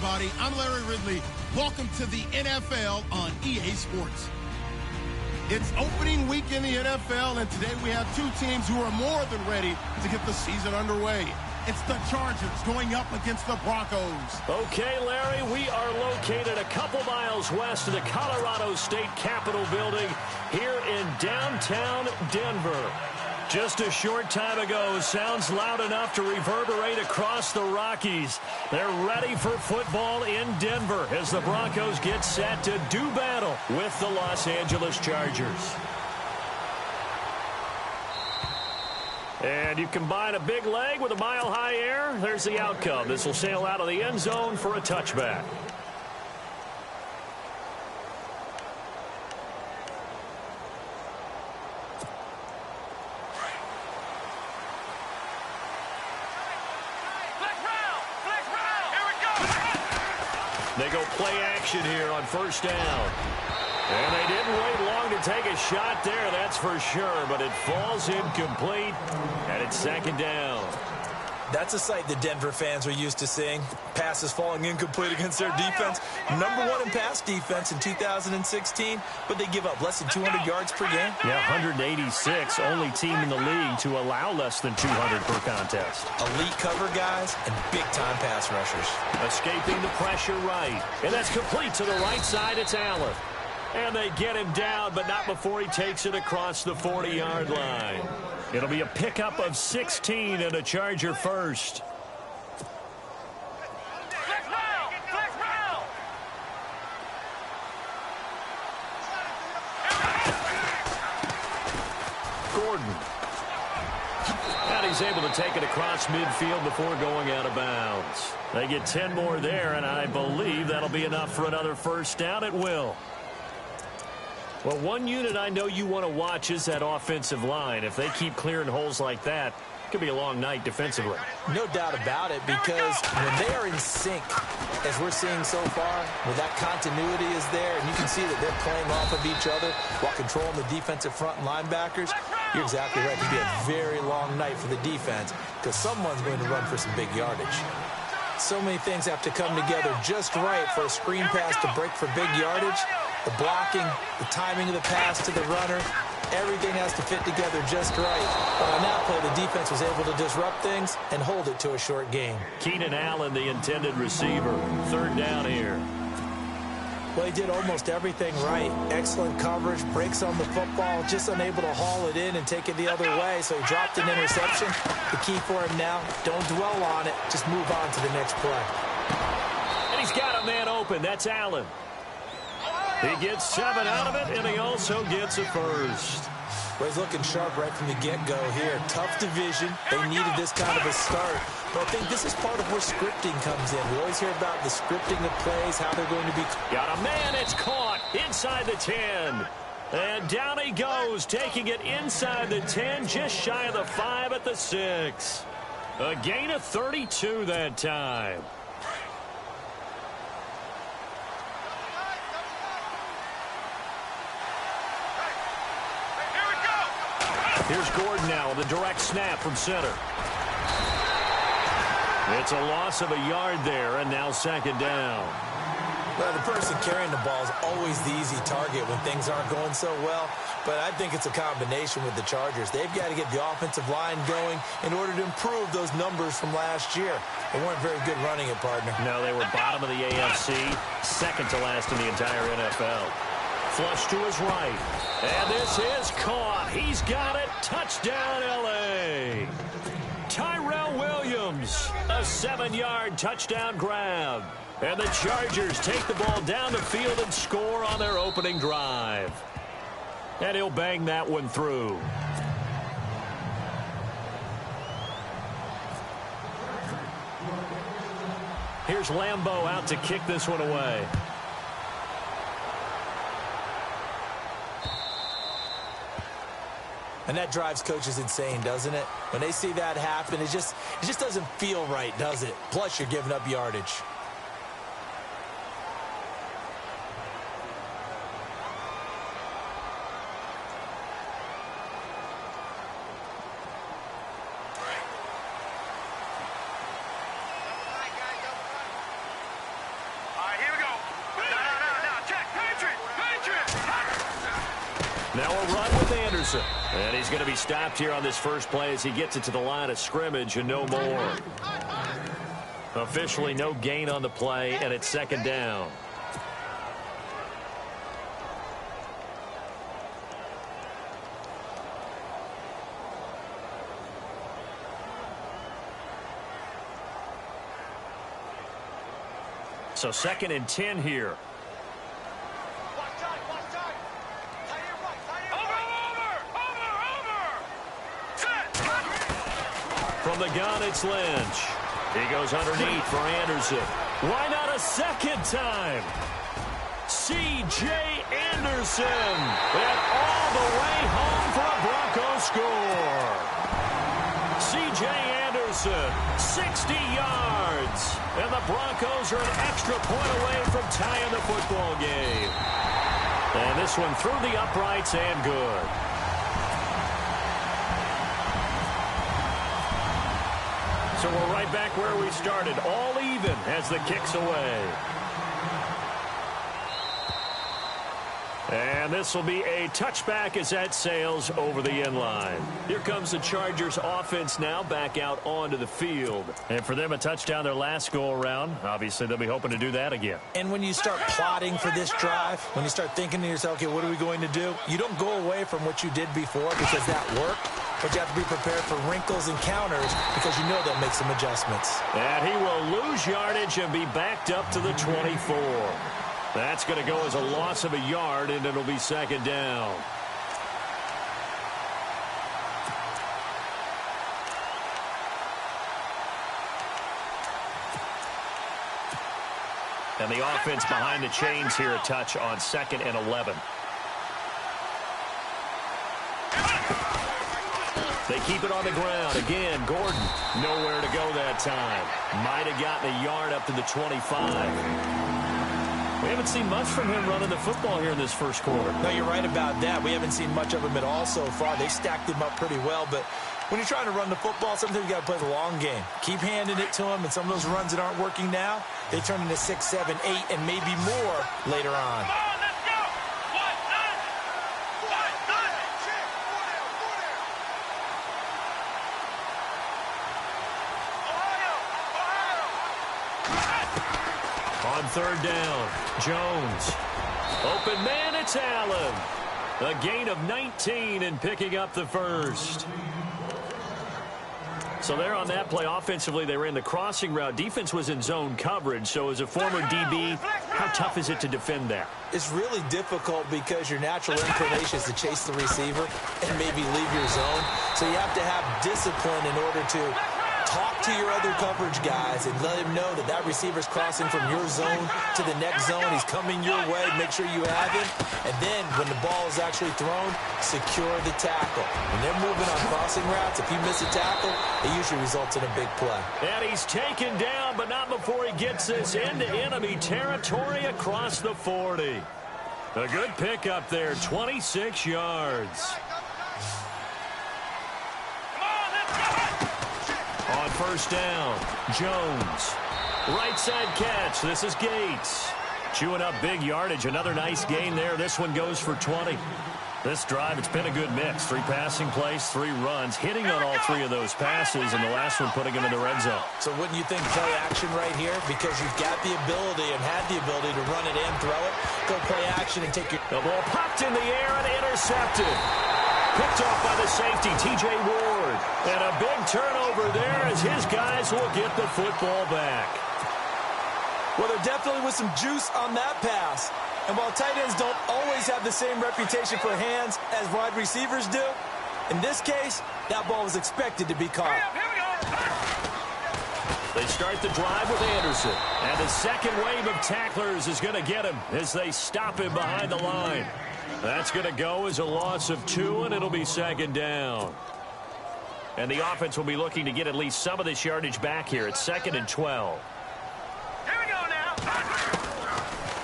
everybody. I'm Larry Ridley. Welcome to the NFL on EA Sports. It's opening week in the NFL, and today we have two teams who are more than ready to get the season underway. It's the Chargers going up against the Broncos. Okay, Larry, we are located a couple miles west of the Colorado State Capitol building here in downtown Denver. Just a short time ago, sounds loud enough to reverberate across the Rockies. They're ready for football in Denver as the Broncos get set to do battle with the Los Angeles Chargers. And you combine a big leg with a mile-high air, there's the outcome. This will sail out of the end zone for a touchback. They go play action here on first down. And they didn't wait long to take a shot there, that's for sure. But it falls incomplete, and it's second down. That's a sight that Denver fans are used to seeing. Passes falling incomplete against their defense. Number one in pass defense in 2016, but they give up less than 200 yards per game. Yeah, 186, only team in the league to allow less than 200 per contest. Elite cover guys and big-time pass rushers. Escaping the pressure right. And that's complete to the right side. It's Allen. And they get him down, but not before he takes it across the 40-yard line. It'll be a pickup of 16 and a Charger first. Gordon. And he's able to take it across midfield before going out of bounds. They get 10 more there, and I believe that'll be enough for another first down. It will. Well, one unit I know you want to watch is that offensive line. If they keep clearing holes like that, it could be a long night defensively. No doubt about it, because when they are in sync, as we're seeing so far, where that continuity is there, and you can see that they're playing off of each other while controlling the defensive front and linebackers, you're exactly right. It could be a very long night for the defense because someone's going to run for some big yardage. So many things have to come together just right for a screen pass to break for big yardage. The blocking, the timing of the pass to the runner, everything has to fit together just right. But on that play, the defense was able to disrupt things and hold it to a short game. Keenan Allen, the intended receiver. Third down here. Well, he did almost everything right. Excellent coverage, breaks on the football, just unable to haul it in and take it the other way, so he dropped an interception. The key for him now, don't dwell on it, just move on to the next play. And he's got a man open. That's Allen. He gets 7 out of it, and he also gets a first. Well, he's looking sharp right from the get-go here. Tough division. They needed this kind of a start. But I think this is part of where scripting comes in. We always hear about the scripting of plays, how they're going to be. Got a man. It's caught inside the 10. And down he goes, taking it inside the 10, just shy of the 5 at the 6. A gain of 32 that time. Here's Gordon now with a direct snap from center. It's a loss of a yard there, and now second down. Well, the person carrying the ball is always the easy target when things aren't going so well. But I think it's a combination with the Chargers. They've got to get the offensive line going in order to improve those numbers from last year. They weren't very good running it, partner. No, they were bottom of the AFC, second to last in the entire NFL. Flush to his right. And this is caught. He's got it. Touchdown, L.A. Tyrell Williams, a 7-yard touchdown grab. And the Chargers take the ball down the field and score on their opening drive. And he'll bang that one through. Here's Lambeau out to kick this one away. And that drives coaches insane, doesn't it? When they see that happen, it just doesn't feel right, does it? Plus, you're giving up yardage. Anderson. And he's going to be stopped here on this first play as he gets it to the line of scrimmage and no more. Officially no gain on the play, and it's second down. So 2nd and 10 here. From the gun, it's Lynch. He goes underneath for Anderson. Why not a second time? C.J. Anderson. And all the way home for a Broncos score. C.J. Anderson, 60 yards. And the Broncos are an extra point away from tying the football game. And this one through the uprights and good. So we're right back where we started, all even as the kick's away. And this will be a touchback as that sails over the end line. Here comes the Chargers offense now back out onto the field. And for them, a touchdown their last go-around. Obviously, they'll be hoping to do that again. And when you start plotting for this drive, when you start thinking to yourself, okay, what are we going to do? You don't go away from what you did before because that worked. But you have to be prepared for wrinkles and counters because you know they'll make some adjustments. And he will lose yardage and be backed up to the 24. That's going to go as a loss of a yard, and it'll be second down. And the offense behind the chains here, a touch on 2nd and 11. They keep it on the ground. Again, Gordon, nowhere to go that time. Might have gotten a yard up to the 25. We haven't seen much from him running the football here in this first quarter. No, you're right about that. We haven't seen much of him at all so far. They stacked him up pretty well, but when you're trying to run the football, sometimes you got to play the long game. Keep handing it to him, and some of those runs that aren't working now, they turn into 6, 7, 8, and maybe more later on. On 3rd down, Jones. Open man, it's Allen. A gain of 19 and picking up the first. So there on that play, offensively, they ran the crossing route. Defense was in zone coverage. So as a former DB, how tough is it to defend that? It's really difficult because your natural inclination is to chase the receiver and maybe leave your zone. So you have to have discipline in order to talk to your other coverage guys and let him know that that receiver's crossing from your zone to the next zone. He's coming your way. Make sure you have him. And then when the ball is actually thrown, secure the tackle. When they're moving on crossing routes, if you miss a tackle, it usually results in a big play. And he's taken down, but not before he gets this into enemy territory across the 40. A good pickup there, 26 yards. On 1st down, Jones. Right side catch. This is Gates. Chewing up big yardage. Another nice gain there. This one goes for 20. This drive, it's been a good mix. 3 passing plays, 3 runs. Hitting on all 3 of those passes, and the last one putting him in the red zone. So wouldn't you think play action right here? Because you've got the ability and had the ability to run it and throw it. Go play action and take your... The ball popped in the air and intercepted. Picked off by the safety, T.J. Ward. And a big turnover there as his guys will get the football back. Well, there definitely was some juice on that pass. And while tight ends don't always have the same reputation for hands as wide receivers do, in this case, that ball was expected to be caught. They start the drive with Anderson. And the second wave of tacklers is going to get him as they stop him behind the line. That's going to go as a loss of 2, and it'll be second down. And the offense will be looking to get at least some of this yardage back here. It's 2nd and 12. Here we go now.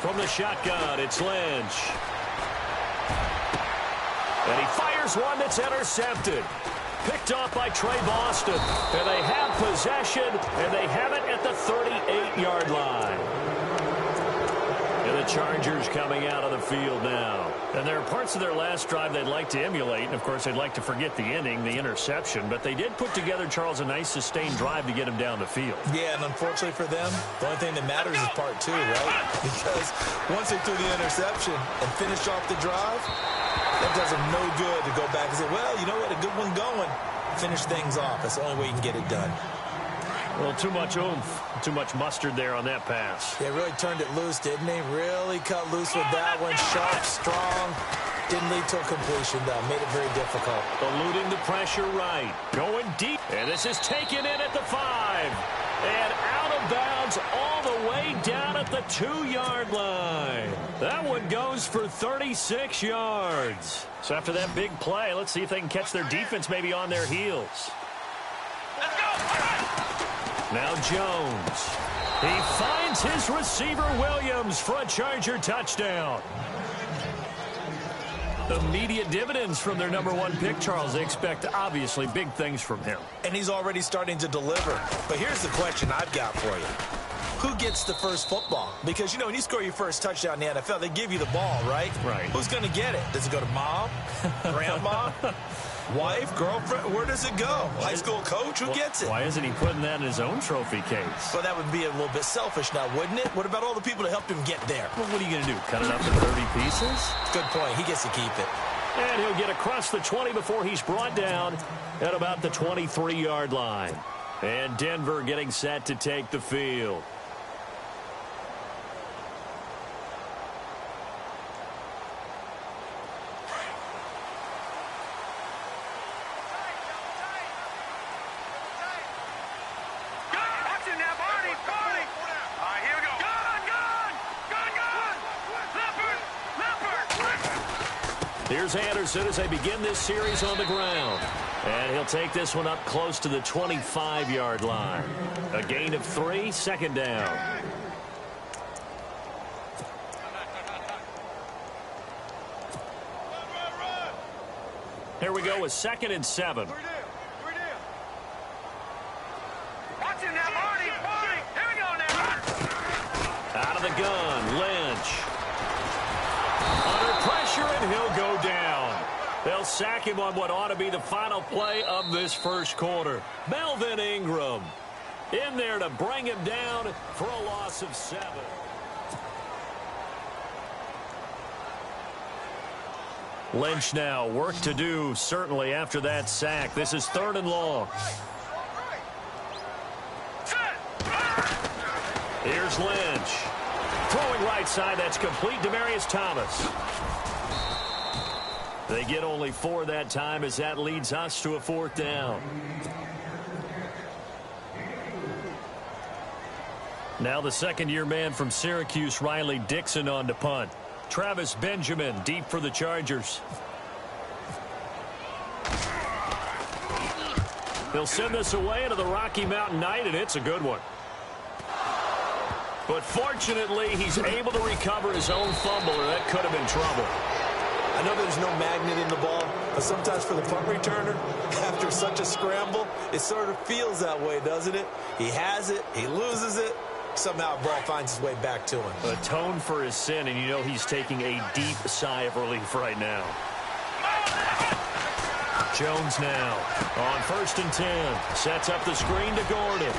From the shotgun, it's Lynch. And he fires one that's intercepted. Picked off by Trey Boston. And they have possession, and they have it at the 38-yard line. And the Chargers coming out of the field now. And there are parts of their last drive they'd like to emulate. And, of course, they'd like to forget the inning, the interception. But they did put together, Charles, a nice sustained drive to get him down the field. Yeah, and unfortunately for them, the only thing that matters is part two, right? Because once they threw the interception and finished off the drive, that does them no good to go back and say, well, you know what, a good one going. Finish things off. That's the only way you can get it done. Well, too much oomph, too much mustard there on that pass. Yeah, really turned it loose, didn't he? Really cut loose with that one. Sharp, strong. Didn't lead to a completion, though. Made it very difficult. Eluding the pressure right. Going deep. And this is taken in at the 5. And out of bounds all the way down at the 2-yard line. That one goes for 36 yards. So after that big play, let's see if they can catch their defense maybe on their heels. Now Jones. He finds his receiver Williams for a Charger touchdown. Immediate dividends from their #1 pick, Charles. They expect, obviously, big things from him. And he's already starting to deliver. But here's the question I've got for you. Who gets the first football? Because, you know, when you score your first touchdown in the NFL, they give you the ball, right? Right. Who's going to get it? Does it go to mom? Grandma? Wife? Girlfriend? Where does it go? High school coach? Who gets it? Why isn't he putting that in his own trophy case? Well, that would be a little bit selfish now, wouldn't it? What about all the people that helped him get there? Well, what are you going to do, cut it up in 30 pieces? Good point. He gets to keep it. And he'll get across the 20 before he's brought down at about the 23-yard line. And Denver getting set to take the field. Here's Anderson as they begin this series on the ground. And he'll take this one up close to the 25-yard line. A gain of 3, second down. Here we go with 2nd and 7. Out of the gun, Lynch. Under pressure, and he'll go down. They'll sack him on what ought to be the final play of this first quarter. Melvin Ingram in there to bring him down for a loss of 7. Lynch now, work to do, certainly, after that sack. This is 3rd and long. Here's Lynch. Throwing right side, that's complete. Demaryius Thomas. They get only 4 that time as that leads us to a 4th down. Now the second-year man from Syracuse, Riley Dixon, on to punt. Travis Benjamin deep for the Chargers. They'll send this away into the Rocky Mountain Night, and it's a good one. But fortunately, he's able to recover his own fumble, or that could have been trouble. I know there's no magnet in the ball, but sometimes for the punt returner, after such a scramble, it sort of feels that way, doesn't it? He has it, he loses it, somehow the ball finds its way back to him. Atone for his sin, and you know he's taking a deep sigh of relief right now. Jones now on 1st and 10. Sets up the screen to Gordon.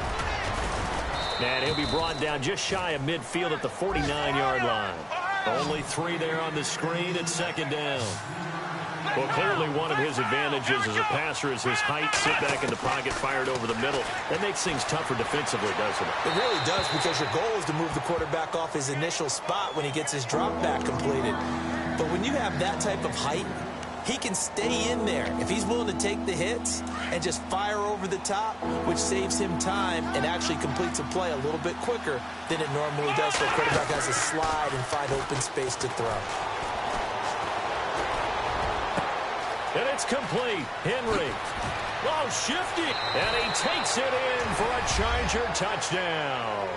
And he'll be brought down just shy of midfield at the 49-yard line. Only 3 there on the screen at 2nd down. Well, clearly one of his advantages as a passer is his height. Sit back in the pocket, fired over the middle. That makes things tougher defensively, doesn't it? It really does, because your goal is to move the quarterback off his initial spot when he gets his drop back completed. But when you have that type of height, he can stay in there if he's willing to take the hits and just fire over the top, which saves him time and actually completes a play a little bit quicker than it normally does, so the quarterback has to slide and find open space to throw. And it's complete. Henry. Oh, shifty. And he takes it in for a Charger touchdown.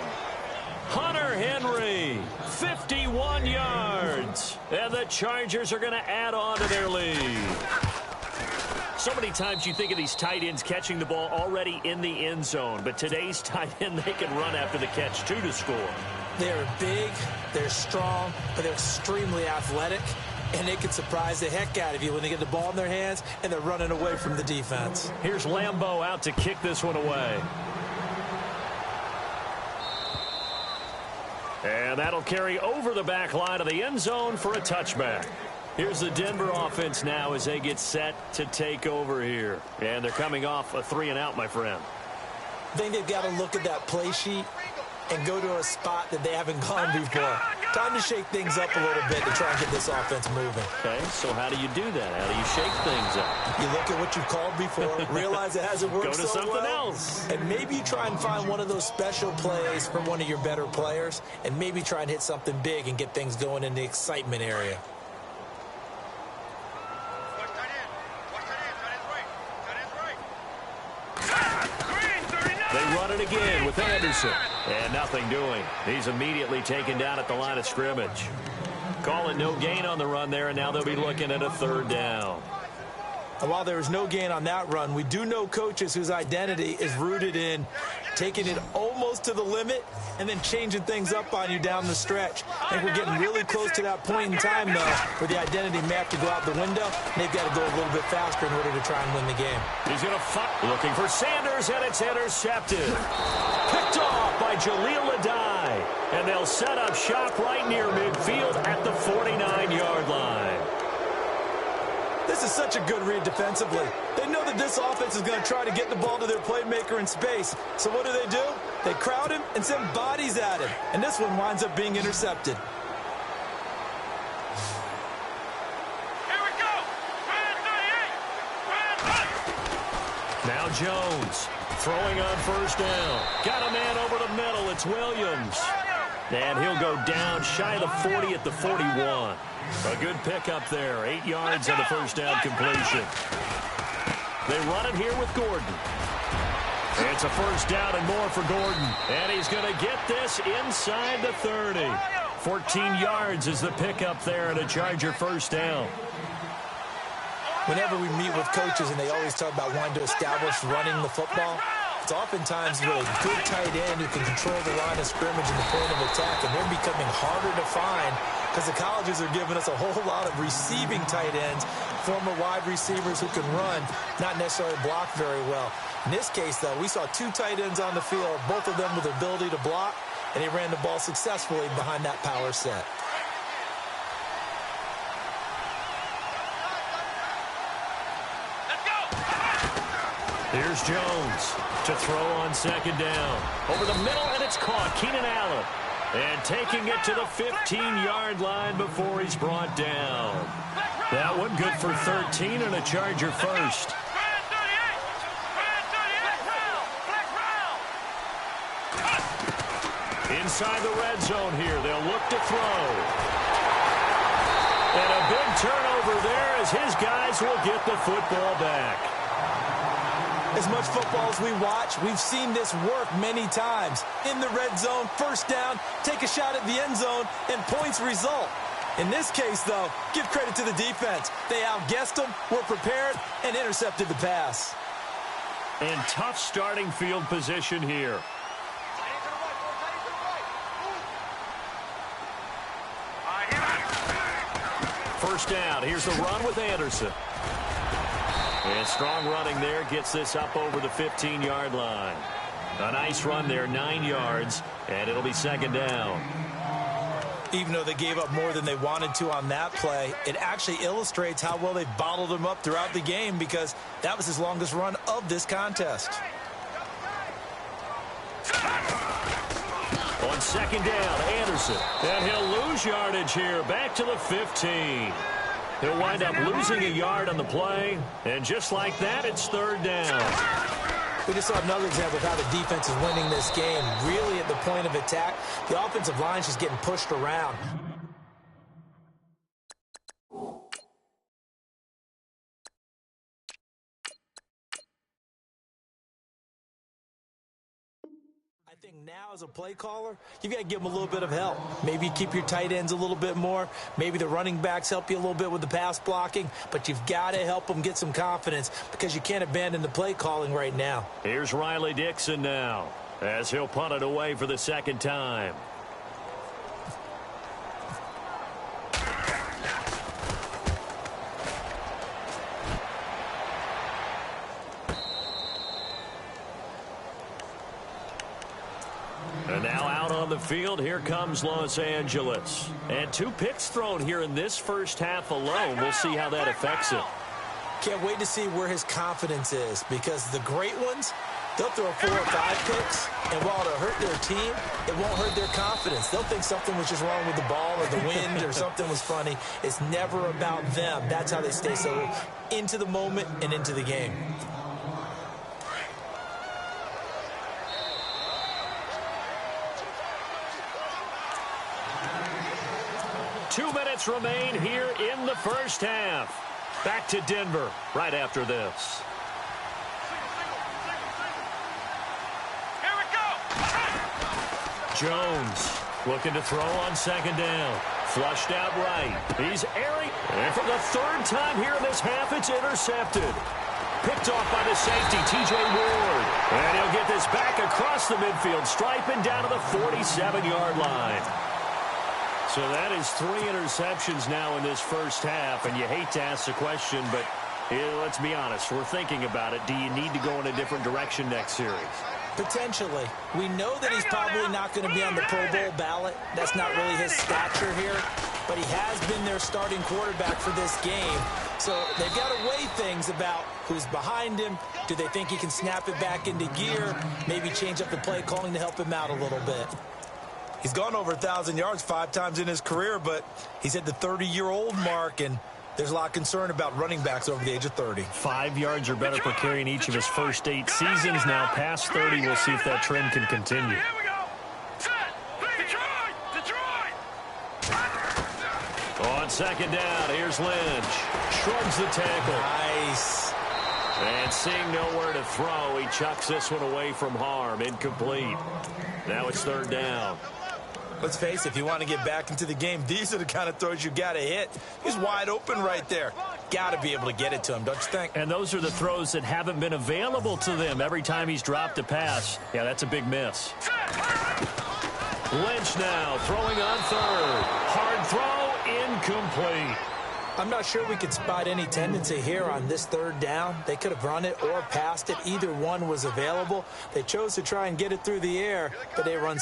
Hunter Henry, 51 yards. And the Chargers are going to add on to their lead. So many times you think of these tight ends catching the ball already in the end zone, but today's tight end, they can run after the catch, too, to score. They're big, they're strong, but they're extremely athletic, and they can surprise the heck out of you when they get the ball in their hands and they're running away from the defense. Here's Lambeau out to kick this one away. And that'll carry over the back line of the end zone for a touchback. Here's the Denver offense now as they get set to take over here. And they're coming off a 3-and-out, my friend. I think they've got to look at that play sheet and go to a spot that they haven't gone before. Time to shake things up a little bit to try and get this offense moving. Okay, so how do you do that? How do you shake things up? You look at what you've called before, realize it hasn't worked so well. Go to something else. And maybe you try and find one of those special plays from one of your better players, and maybe try and hit something big and get things going in the excitement area. They run it again with Anderson. And nothing doing. He's immediately taken down at the line of scrimmage. Call it no gain on the run there, and now they'll be looking at a 3rd down. And while there was no gain on that run, we do know coaches whose identity is rooted in taking it almost to the limit and then changing things up on you down the stretch. I think we're getting really close to that point in time, though, where the identity may have to go out the window, and they've got to go a little bit faster in order to try and win the game. He's going to fight. Looking for Sanders, and it's intercepted. Picked off by Jaleel Adai. And they'll set up shop right near midfield at the 49-yard line. This is such a good read defensively. They know that this offense is going to try to get the ball to their playmaker in space. So what do? They crowd him and send bodies at him. And this one winds up being intercepted. Here we go. Now Jones throwing on 1st down. Got a man over the middle. It's Williams. And he'll go down shy of the 40 at the 41. A good pickup there. 8 yards on the 1st down completion. They run it here with Gordon. It's a 1st down and more for Gordon. And he's going to get this inside the 30. 14 yards is the pickup there and a Charger 1st down. Whenever we meet with coaches and they always talk about wanting to establish running the football, it's oftentimes with a good tight end who can control the line of scrimmage and the point of attack, and they're becoming harder to find because the colleges are giving us a whole lot of receiving tight ends, former wide receivers who can run, not necessarily block very well. In this case, though, we saw 2 tight ends on the field, both of them with the ability to block, and they ran the ball successfully behind that power set. Here's Jones to throw on 2nd down. Over the middle, and it's caught. Keenan Allen. And taking it to the 15-yard line before he's brought down. That one good for 13 and a Charger 1st. Inside the red zone here. They'll look to throw. And a big turnover there as his guys will get the football back. As much football as we watch, we've seen this work many times. In the red zone, 1st down, take a shot at the end zone, and points result. In this case, though, give credit to the defense. They outguessed them, were prepared, and intercepted the pass. And tough starting field position here. First down. Here's the run with Anderson. And strong running there gets this up over the 15-yard line. A nice run there, 9 yards, and it'll be 2nd down. Even though they gave up more than they wanted to on that play, it actually illustrates how well they've bottled them up throughout the game because that was his longest run of this contest. On 2nd down, Anderson. And he'll lose yardage here, back to the 15. He'll wind up losing a yard on the play, and just like that, it's 3rd down. We just saw another example of how the defense is winning this game. Really at the point of attack, the offensive line's just getting pushed around. I think Now, as a play caller, you've got to give them a little bit of help. Maybe you keep your tight ends a little bit more. Maybe the running backs help you a little bit with the pass blocking. But you've got to help them get some confidence because you can't abandon the play calling right now. Here's Riley Dixon now as he'll punt it away for the second time. And now out on the field, here comes Los Angeles. And 2 picks thrown here in this first half alone. We'll see how that affects it. Can't wait to see where his confidence is, because the great ones, they'll throw 4 or 5 picks, and while it'll hurt their team, it won't hurt their confidence. They'll think something was just wrong with the ball or the wind or something was funny. It's never about them. That's how they stay so into the moment and into the game. Two minutes remain here in the first half. Back to Denver right after this. Here we go. Jones looking to throw on second down. Flushed out right. He's airing. And for the 3rd time here in this half, it's intercepted. Picked off by the safety, T.J. Ward. And he'll get this back across the midfield stripe and down to the 47-yard line. So that is 3 interceptions now in this first half, and you hate to ask the question, but let's be honest, we're thinking about it. Do you need to go in a different direction next series? Potentially. We know that he's probably not going to be on the Pro Bowl ballot. That's not really his stature here, but he has been their starting quarterback for this game. So they've got to weigh things about who's behind him. Do they think he can snap it back into gear? Maybe change up the play calling to help him out a little bit. He's gone over 1,000 yards 5 times in his career, but he's at the 30-year-old mark, and there's a lot of concern about running backs over the age of 30. 5 yards or better per carry in each of his first 8 seasons. Now past 30, we'll see if that trend can continue. Here we go. Set. Detroit. On second down, here's Lynch. Shrugs the tackle. Nice. And seeing nowhere to throw, he chucks this one away from harm. Incomplete. Now it's 3rd down. Let's face it, if you want to get back into the game, these are the kind of throws you got to hit. He's wide open right there. Got to be able to get it to him, don't you think? And those are the throws that haven't been available to them every time he's dropped a pass. Yeah, that's a big miss. Lynch now throwing on 3rd. Hard throw, incomplete. I'm not sure we could spot any tendency here on this 3rd down. They could have run it or passed it. Either one was available. They chose to try and get it through the air, but they run.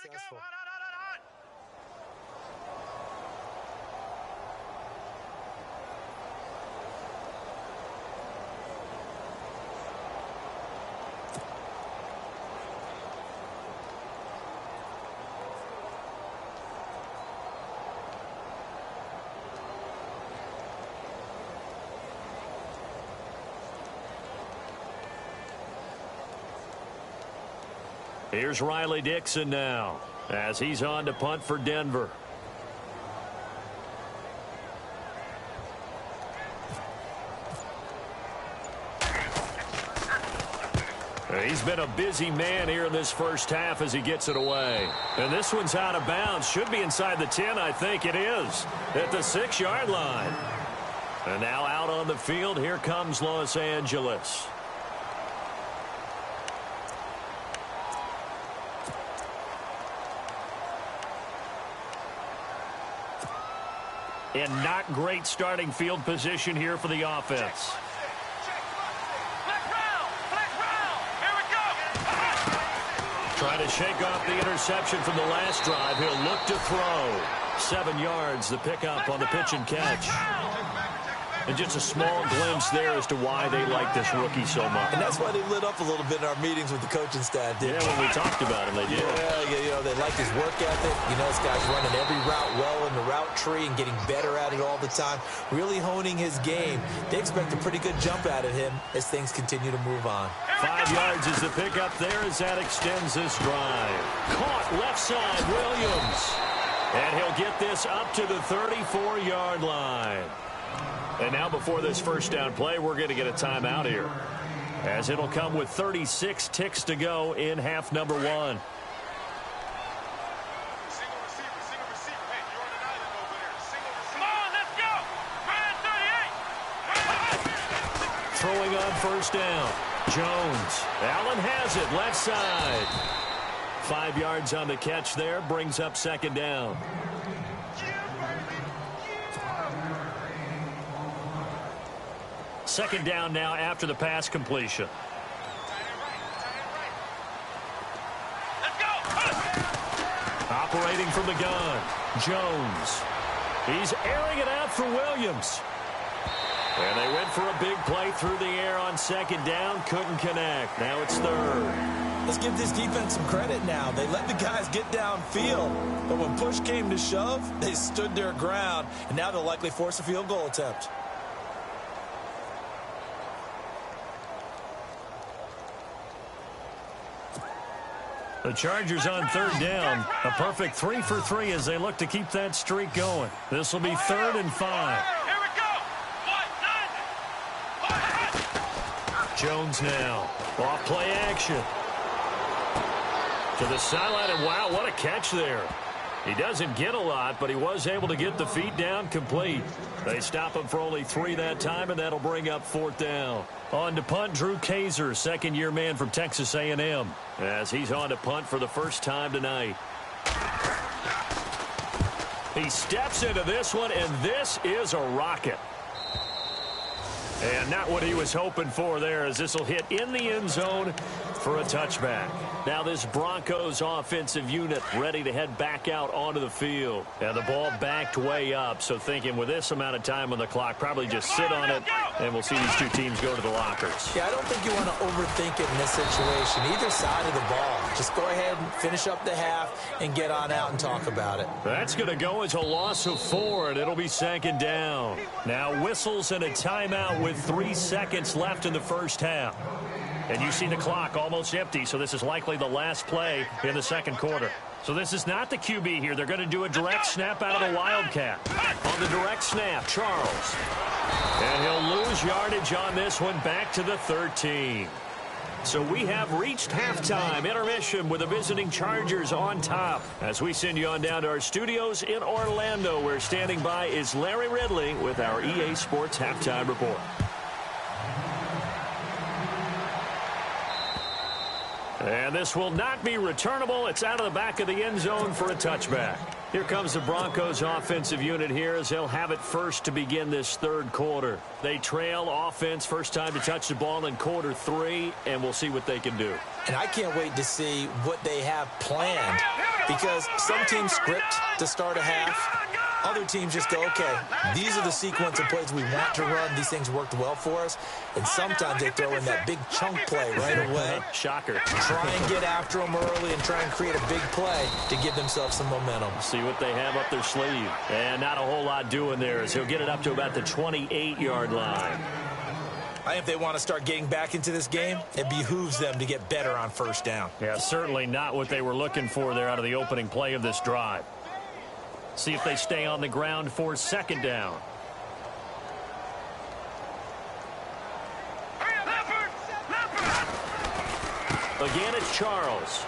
Successful. Hot. Here's Riley Dixon now as he's on to punt for Denver. He's been a busy man here in this first half as he gets it away. And this one's out of bounds. Should be inside the 10, I think it is, at the 6-yard line. And now out on the field, here comes Los Angeles. And not great starting field position here for the offense. Trying to shake off the interception from the last drive. He'll look to throw. 7 yards, the pickup on the pitch and catch. And just a small glimpse there as to why they like this rookie so much. And that's why they lit up a little bit in our meetings with the coaching staff, didn't when we talked about him, they did. Yeah, they like his work ethic. This guy's running every route well in the route tree and getting better at it all the time, really honing his game. They expect a pretty good jump out of him as things continue to move on. 5 yards is the pickup there as that extends this drive. Caught left side, Williams. And he'll get this up to the 34-yard line. And now before this first down play, we're going to get a timeout here, as it'll come with 36 ticks to go in half number 1. Single receiver. Hey, you're on an island over there. Single receiver. Come on, let's go. Brand 38. Throwing on first down. Jones. Allen has it, left side. 5 yards on the catch there, brings up second down. Second down now after the pass completion. Let's go. Operating from the gun, Jones. He's airing it out for Williams. And they went for a big play through the air on second down. Couldn't connect. Now it's third. Let's give this defense some credit now. They let the guys get downfield, but when push came to shove, they stood their ground, and now they'll likely force a field goal attempt. The Chargers on third down. A perfect 3 for 3 as they look to keep that streak going. This will be 3rd and 5. Here we go. Jones now. Off play action. To the sideline, and wow, what a catch there. He doesn't get a lot, but he was able to get the feet down complete. They stop him for only 3 that time, and that'll bring up 4th down. On to punt, Drew Kaiser, second-year man from Texas A&M, as he's on to punt for the first time tonight. He steps into this one, and this is a rocket. And not what he was hoping for there, as this will hit in the end zone for a touchback. Now this Broncos offensive unit ready to head back out onto the field. And the ball backed way up, so thinking with this amount of time on the clock, probably just sit on it, and we'll see these two teams go to the lockers. Yeah, I don't think you want to overthink it in this situation. Either side of the ball. Just go ahead and finish up the half and get on out and talk about it. That's going to go as a loss of 4, and it'll be second down. Now whistles and a timeout with 3 seconds left in the first half. And you see the clock almost empty, so this is likely the last play in the second quarter. So this is not the QB here. They're going to do a direct snap out of the Wildcat. On the direct snap, Charles. And he'll lose yardage on this one, back to the 13. So we have reached halftime intermission with the visiting Chargers on top. As we send you on down to our studios in Orlando, where standing by is Larry Ridley with our EA Sports Halftime Report. And this will not be returnable. It's out of the back of the end zone for a touchback. Here comes the Broncos offensive unit here as they'll have it first to begin this third quarter. They trail offense, first time to touch the ball in quarter 3, and we'll see what they can do. And I can't wait to see what they have planned, because some teams script to start a half. Other teams just go, okay, these are the sequence of plays we want to run. These things worked well for us. And sometimes they throw in that big chunk play right away. Shocker. Try and get after them early and try and create a big play to give themselves some momentum. See what they have up their sleeve. And not a whole lot doing there, as he'll get it up to about the 28-yard line. I think if they want to start getting back into this game, it behooves them to get better on first down. Yeah, certainly not what they were looking for there out of the opening play of this drive. See if they stay on the ground for second down. Again, it's Charles.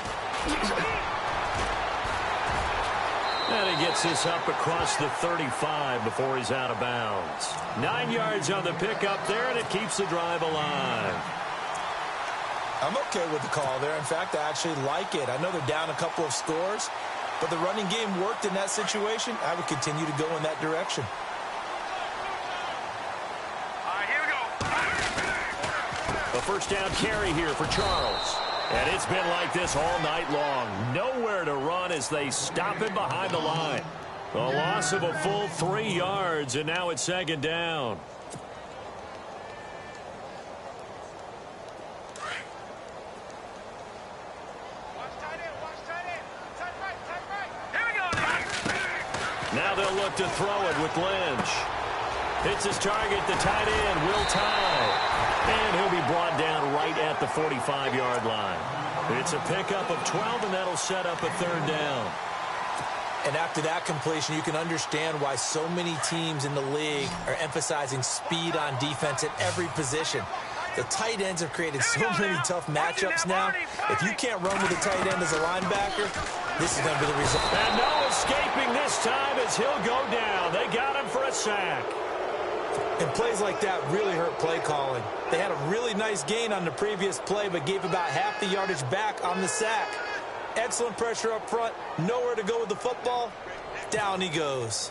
And he gets this up across the 35 before he's out of bounds. 9 yards on the pickup there, and it keeps the drive alive. I'm okay with the call there. In fact, I actually like it. I know they're down a couple of scores, but the running game worked in that situation. I would continue to go in that direction. All right, here we go. A first down carry here for Charles. And it's been like this all night long. Nowhere to run as they stop him behind the line. A loss of a full 3 yards, and now it's second down. Now they'll look to throw it with Lynch. Hits his target, the tight end, Will Tye. And he'll be brought down right at the 45-yard line. It's a pickup of 12, and that'll set up a third down. And after that completion, you can understand why so many teams in the league are emphasizing speed on defense at every position. The tight ends have created so many tough matchups now. If you can't run with a tight end as a linebacker, this is going to be the result. And no escaping this time as he'll go down. They got him for a sack. And plays like that really hurt play calling. They had a really nice gain on the previous play, but gave about half the yardage back on the sack. Excellent pressure up front. Nowhere to go with the football. Down he goes.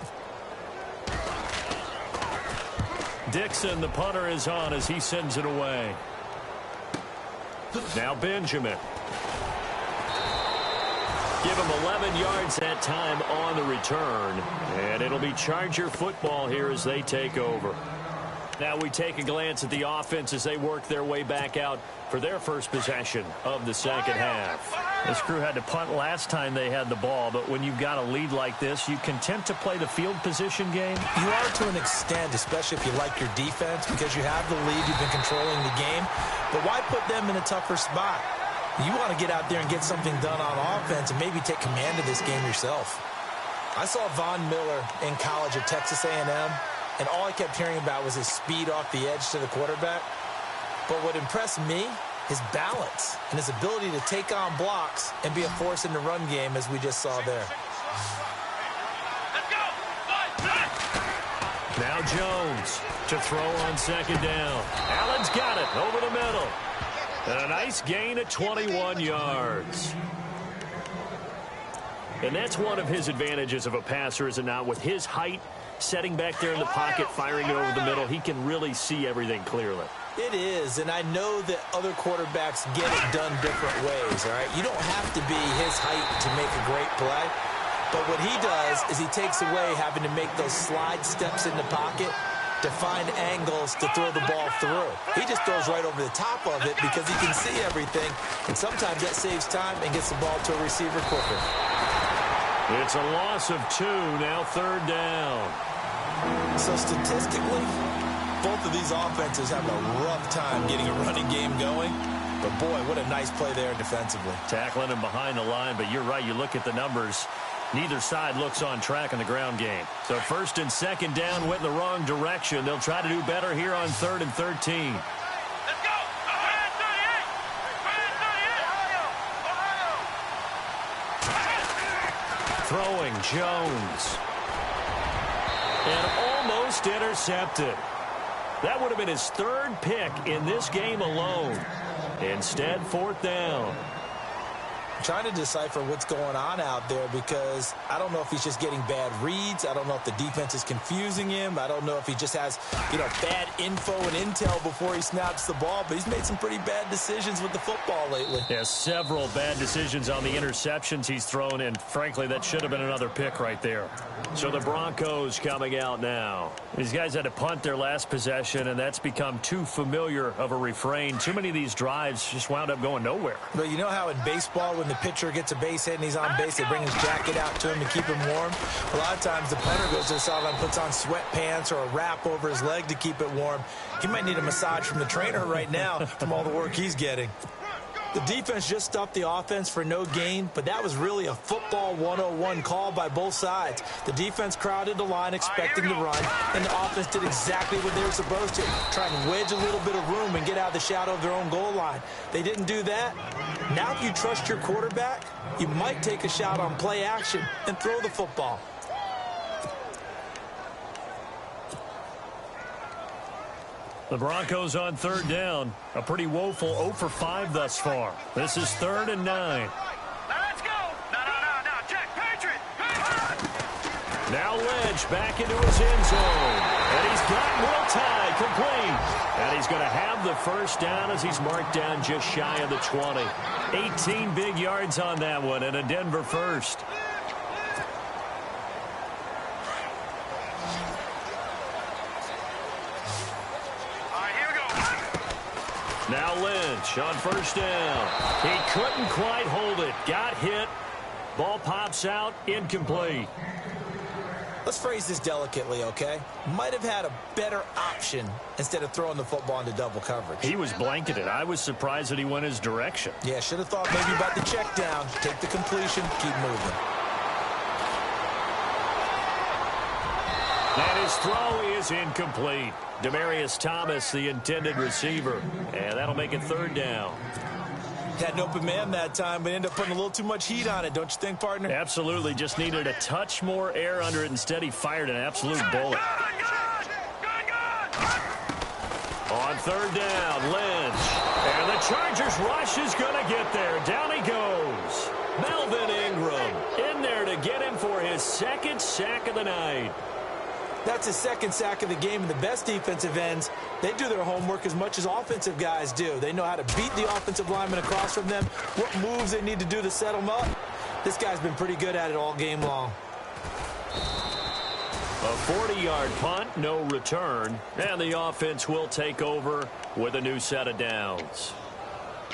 Dixon, the punter, is on as he sends it away. Now Benjamin. Give him 11 yards that time on the return. And it'll be Charger football here as they take over. Now we take a glance at the offense as they work their way back out for their first possession of the second half. This crew had to punt last time they had the ball, but when you've got a lead like this, you content to play the field position game? You are to an extent, especially if you like your defense, because you have the lead, you've been controlling the game. But why put them in a tougher spot? You want to get out there and get something done on offense and maybe take command of this game yourself. I saw Von Miller in college at Texas A&M, and all I kept hearing about was his speed off the edge to the quarterback. But what impressed me, his balance and his ability to take on blocks and be a force in the run game, as we just saw there. Now Jones to throw on second down. Allen's got it over the middle. And a nice gain at 21 yards. And that's one of his advantages of a passer, is it not? With his height, setting back there in the pocket, firing it over the middle, he can really see everything clearly. It is, and I know that other quarterbacks get it done different ways, all right? You don't have to be his height to make a great play, but what he does is he takes away having to make those slide steps in the pocket to find angles to throw the ball through. He just throws right over the top of it because he can see everything, and sometimes that saves time and gets the ball to a receiver quicker. It's a loss of 2, now third down. So statistically, both of these offenses have a rough time getting a running game going. But, boy, what a nice play there defensively. Tackling him behind the line, but you're right. You look at the numbers. Neither side looks on track in the ground game. So first and second down went in the wrong direction. They'll try to do better here on 3rd and 13. Let's go! Brand 38! Throwing Jones. And almost intercepted. That would have been his 3rd pick in this game alone. Instead, 4th down. I'm trying to decipher what's going on out there because I don't know if he's just getting bad reads. I don't know if the defense is confusing him. I don't know if he just has, bad info and intel before he snaps the ball. But he's made some pretty bad decisions with the football lately. Yeah, several bad decisions on the interceptions he's thrown, and frankly, that should have been another pick right there. So the Broncos coming out now. These guys had to punt their last possession, and that's become too familiar of a refrain. Too many of these drives just wound up going nowhere. But you know how in baseball, when the pitcher gets a base hit and he's on base, they bring his jacket out to him to keep him warm? A lot of times the punter goes to the sideline, puts on sweatpants or a wrap over his leg to keep it warm. He might need a massage from the trainer right now from all the work he's getting. The defense just stopped the offense for no gain, but that was really a football 101 call by both sides. The defense crowded the line expecting to run, and the offense did exactly what they were supposed to, try and wedge a little bit of room and get out of the shadow of their own goal line. They didn't do that. Now if you trust your quarterback, you might take a shot on play action and throw the football. The Broncos on 3rd down. A pretty woeful 0 for 5 thus far. This is 3rd and 9. Let's go! No, check, Patriot! Now Lynch back into his end zone. And he's got Will Tye complete. And he's going to have the first down as he's marked down just shy of the 20. 18 big yards on that one and a Denver first. Now Lynch on first down. He couldn't quite hold it. Got hit. Ball pops out. Incomplete. Let's phrase this delicately, okay? Might have had a better option instead of throwing the football into double coverage. He was blanketed. I was surprised that he went his direction. Yeah, should have thought maybe about the check down. Take the completion, keep moving. And his throw is incomplete. Demaryius Thomas, the intended receiver. And that'll make it third down. Had an open man that time, but ended up putting a little too much heat on it, don't you think, partner? Absolutely. Just needed a touch more air under it. Instead, he fired an absolute bullet. On third down, Lynch. And the Chargers rush is going to get there. Down he goes. Melvin Ingram in there to get him for his second sack of the night. That's his second sack of the game, and the best defensive ends, they do their homework as much as offensive guys do. They know how to beat the offensive lineman across from them, what moves they need to do to set them up. This guy's been pretty good at it all game long. A 40-yard punt, no return, and the offense will take over with a new set of downs.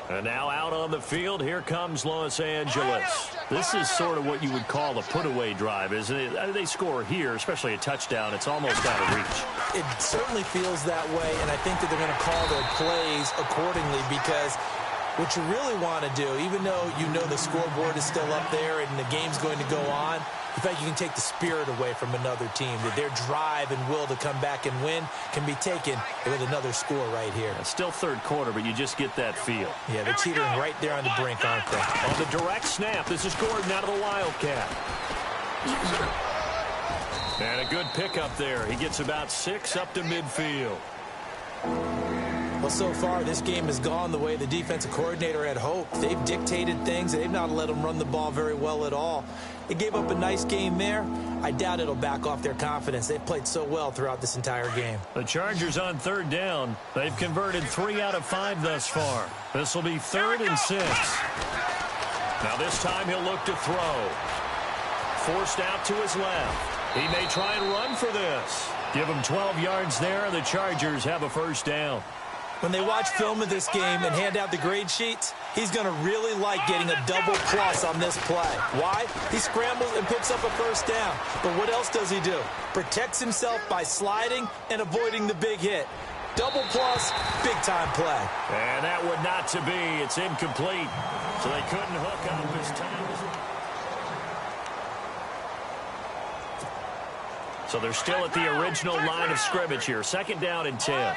And now out on the field, here comes Los Angeles. This is sort of what you would call a put-away drive, isn't it? They score here, especially a touchdown. It's almost out of reach. It certainly feels that way, and I think that they're going to call their plays accordingly because what you really want to do, even though you know the scoreboard is still up there and the game's going to go on, in fact, you can take the spirit away from another team. That their drive and will to come back and win can be taken with another score right here. It's still third quarter, but you just get that feel. Yeah, they're teetering right there on the brink, aren't they? On the direct snap, this is Gordon out of the Wildcat. And a good pickup there. He gets about 6 up to midfield. Well, so far, this game has gone the way the defensive coordinator had hoped. They've dictated things. They've not let them run the ball very well at all. They gave up a nice game there. I doubt it'll back off their confidence. They've played so well throughout this entire game. The Chargers on third down. They've converted 3 out of 5 thus far. This will be 3rd and 6. Now this time he'll look to throw. Forced out to his left. He may try and run for this. Give him 12 yards there, and the Chargers have a first down. When they watch film of this game and hand out the grade sheets, he's going to really like getting a double plus on this play. Why? He scrambles and picks up a first down. But what else does he do? Protects himself by sliding and avoiding the big hit. Double plus, big-time play. And that would not to be. It's incomplete. So they couldn't hook up his time. So they're still at the original line of scrimmage here. 2nd down and 10.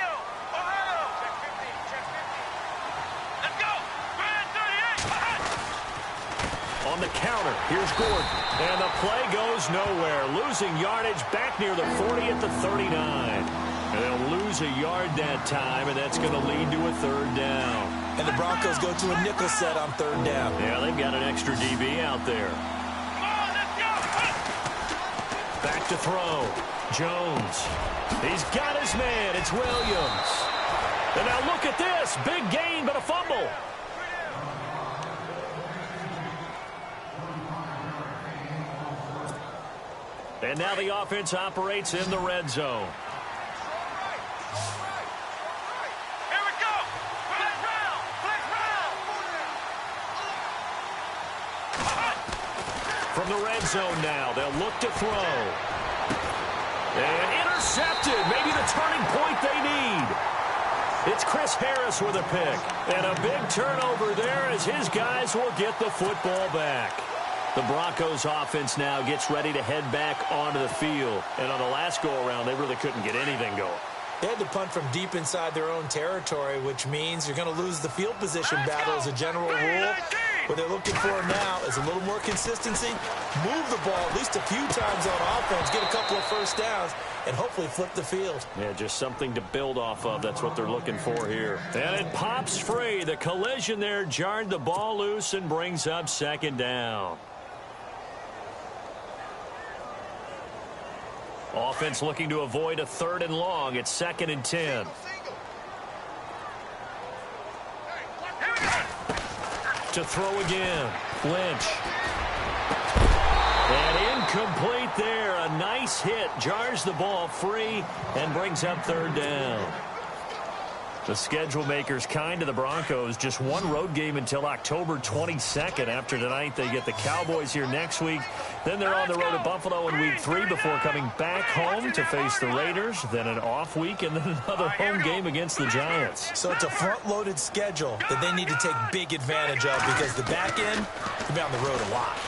On the counter, here's Gordon. And the play goes nowhere. Losing yardage back near the 40 at the 39. And they'll lose a yard that time, and that's going to lead to a 3rd down. And the Broncos go to a nickel set on 3rd down. Yeah, they've got an extra DB out there. Back to throw. Jones. He's got his man. It's Williams. And now look at this. Big gain, but a fumble. And now the offense operates in the red zone. Here we go. From the red zone now, they'll look to throw. And intercepted. Maybe the turning point they need. It's Chris Harris with a pick. And a big turnover there as his guys will get the football back. The Broncos offense now gets ready to head back onto the field. And on the last go-around, they really couldn't get anything going. They had to punt from deep inside their own territory, which means you're going to lose the field position battle as a general rule. What they're looking for now is a little more consistency, move the ball at least a few times on offense, get a couple of first downs, and hopefully flip the field. Yeah, just something to build off of. That's what they're looking for here. And it pops free. The collision there jarred the ball loose and brings up 2nd down. Offense looking to avoid a 3rd and long. It's 2nd and 10. To throw again. Lynch. And incomplete there. A nice hit. Jars the ball free and brings up 3rd down. The schedule maker's kind to the Broncos. Just one road game until October 22nd. After tonight, they get the Cowboys here next week. Then they're on the road at Buffalo in Week 3 before coming back home to face the Raiders, then an off week, and then another home game against the Giants. So it's a front-loaded schedule that they need to take big advantage of because the back end will be on the road a lot.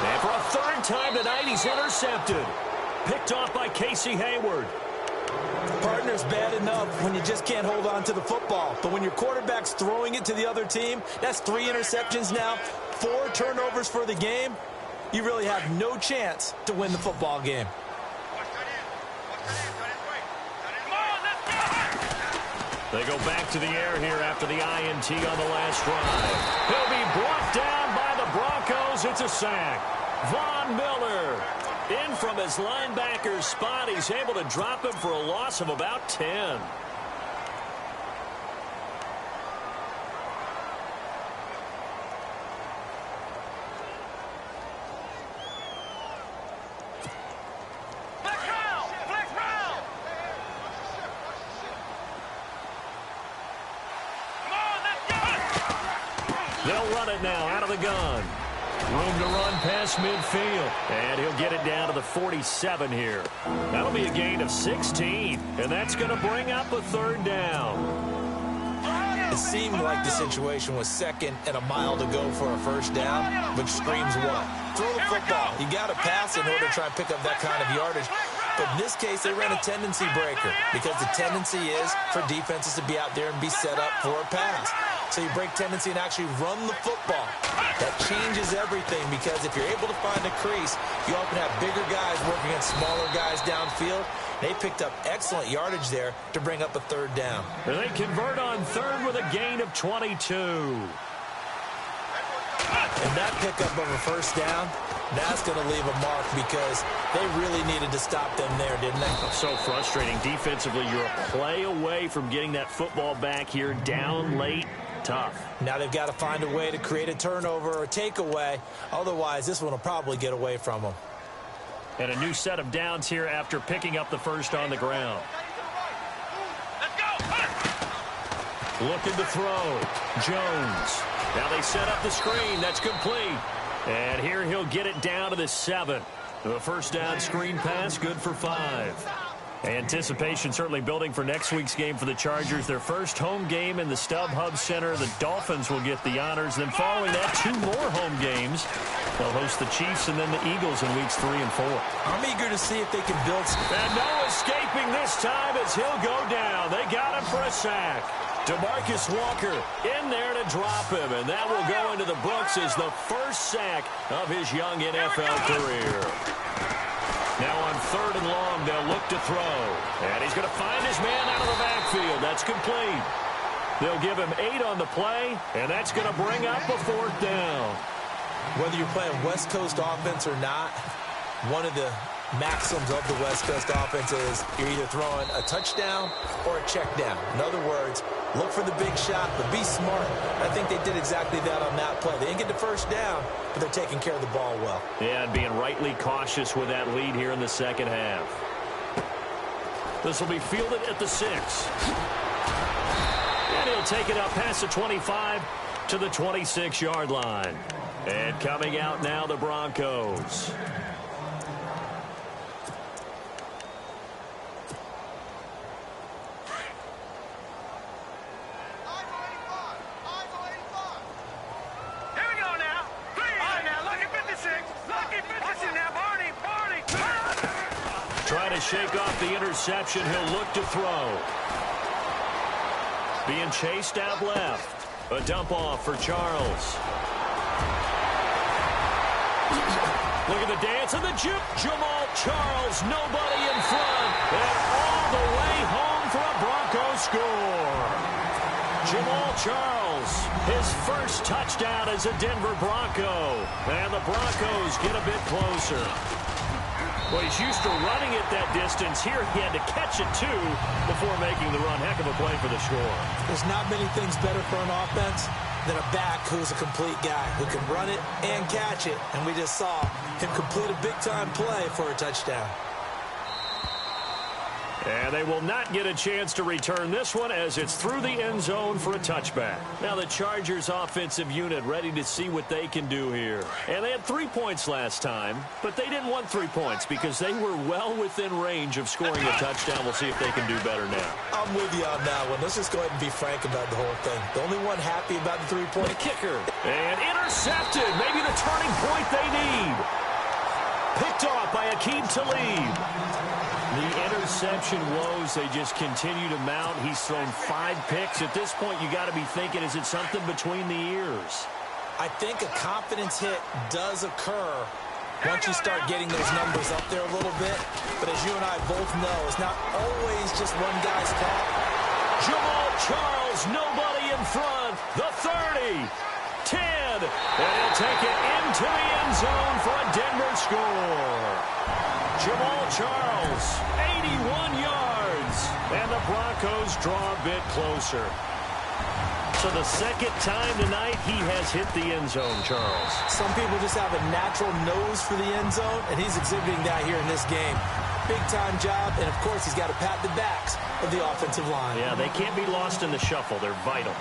And for a third time tonight, he's intercepted. Picked off by Casey Hayward. Partner's bad enough when you just can't hold on to the football. But when your quarterback's throwing it to the other team, that's 3 interceptions now, 4 turnovers for the game. You really have no chance to win the football game. They go back to the air here after the INT on the last drive. He'll be brought down by the Broncos. It's a sack. Von Miller in from his linebacker's spot. He's able to drop him for a loss of about 10. They'll run it now out of the gun. Room to run past midfield. And he'll get it down to the 47 here. That'll be a gain of 16. And that's going to bring up a third down. It seemed like the situation was second and a mile to go for a first down, which screams what? Throw the football. You got to pass in order to try and pick up that kind of yardage. But in this case, they ran a tendency breaker because the tendency is for defenses to be out there and be set up for a pass. So you break tendency and actually run the football. That changes everything because if you're able to find a crease, you often have bigger guys working against smaller guys downfield. They picked up excellent yardage there to bring up a third down. And they convert on third with a gain of 22. And that pickup of a first down, that's going to leave a mark because they really needed to stop them there, didn't they? So frustrating. Defensively, you're a play away from getting that football back here down late. Tough. Now they've got to find a way to create a turnover or takeaway. Otherwise, this one will probably get away from them. And a new set of downs here after picking up the first on the ground. Looking to throw. Jones. Now they set up the screen. That's complete. And here he'll get it down to the 7. The first down screen pass, good for 5. Anticipation certainly building for next week's game for the Chargers. Their first home game in the StubHub Center. The Dolphins will get the honors. Then following that, 2 more home games. They'll host the Chiefs and then the Eagles in weeks 3 and 4. I'm eager to see if they can build. And no escaping this time as he'll go down. They got him for a sack. DeMarcus Walker in there to drop him, and that will go into the books as the first sack of his young NFL career. Now on third and long, they'll look to throw. And he's going to find his man out of the backfield. That's complete. They'll give him 8 on the play, and that's going to bring up a 4th down. Whether you're playing West Coast offense or not, one of the maxims of the West Coast offense is you're either throwing a touchdown or a check down. In other words, look for the big shot, but be smart. I think they did exactly that on that play. They didn't get the first down, but they're taking care of the ball well. Yeah, and being rightly cautious with that lead here in the second half. This will be fielded at the 6. And he'll take it up past the 25 to the 26-yard line. And coming out now, the Broncos. Trying to shake off the interception. He'll look to throw. Being chased out left. A dump off for Charles. Look at the dance and the juke. Jamal Charles, nobody in front. And all the way home for a Broncos score. Jamal Charles, his first touchdown as a Denver Bronco. And the Broncos get a bit closer. Well, he's used to running it that distance. Here he had to catch it, too, before making the run. Heck of a play for the score. There's not many things better for an offense than a back who's a complete guy who can run it and catch it. And we just saw him complete a big-time play for a touchdown. And they will not get a chance to return this one as it's through the end zone for a touchback. Now the Chargers offensive unit ready to see what they can do here. And they had 3 points last time, but they didn't want 3 points because they were well within range of scoring a touchdown. We'll see if they can do better now. I'm with you on that one. Let's just go ahead and be frank about the whole thing. The only one happy about the 3-point. The kicker. And intercepted. Maybe the turning point they need. Picked off by Aqib Talib. The interception woes, they just continue to mount. He's thrown 5 picks. At this point, you got to be thinking, is it something between the ears? I think a confidence hit does occur once you start getting those numbers up there a little bit. But as you and I both know, it's not always just one guy's fault. Jamal Charles, nobody in front. The 30, 10, and he'll take it into the end zone for a Denver score. Jamal Charles, 81 yards, and the Broncos draw a bit closer. So the second time tonight, he has hit the end zone, Charles. Some people just have a natural nose for the end zone, and he's exhibiting that here in this game. Big-time job, and of course, he's got to pat the backs of the offensive line. Yeah, they can't be lost in the shuffle. They're vital.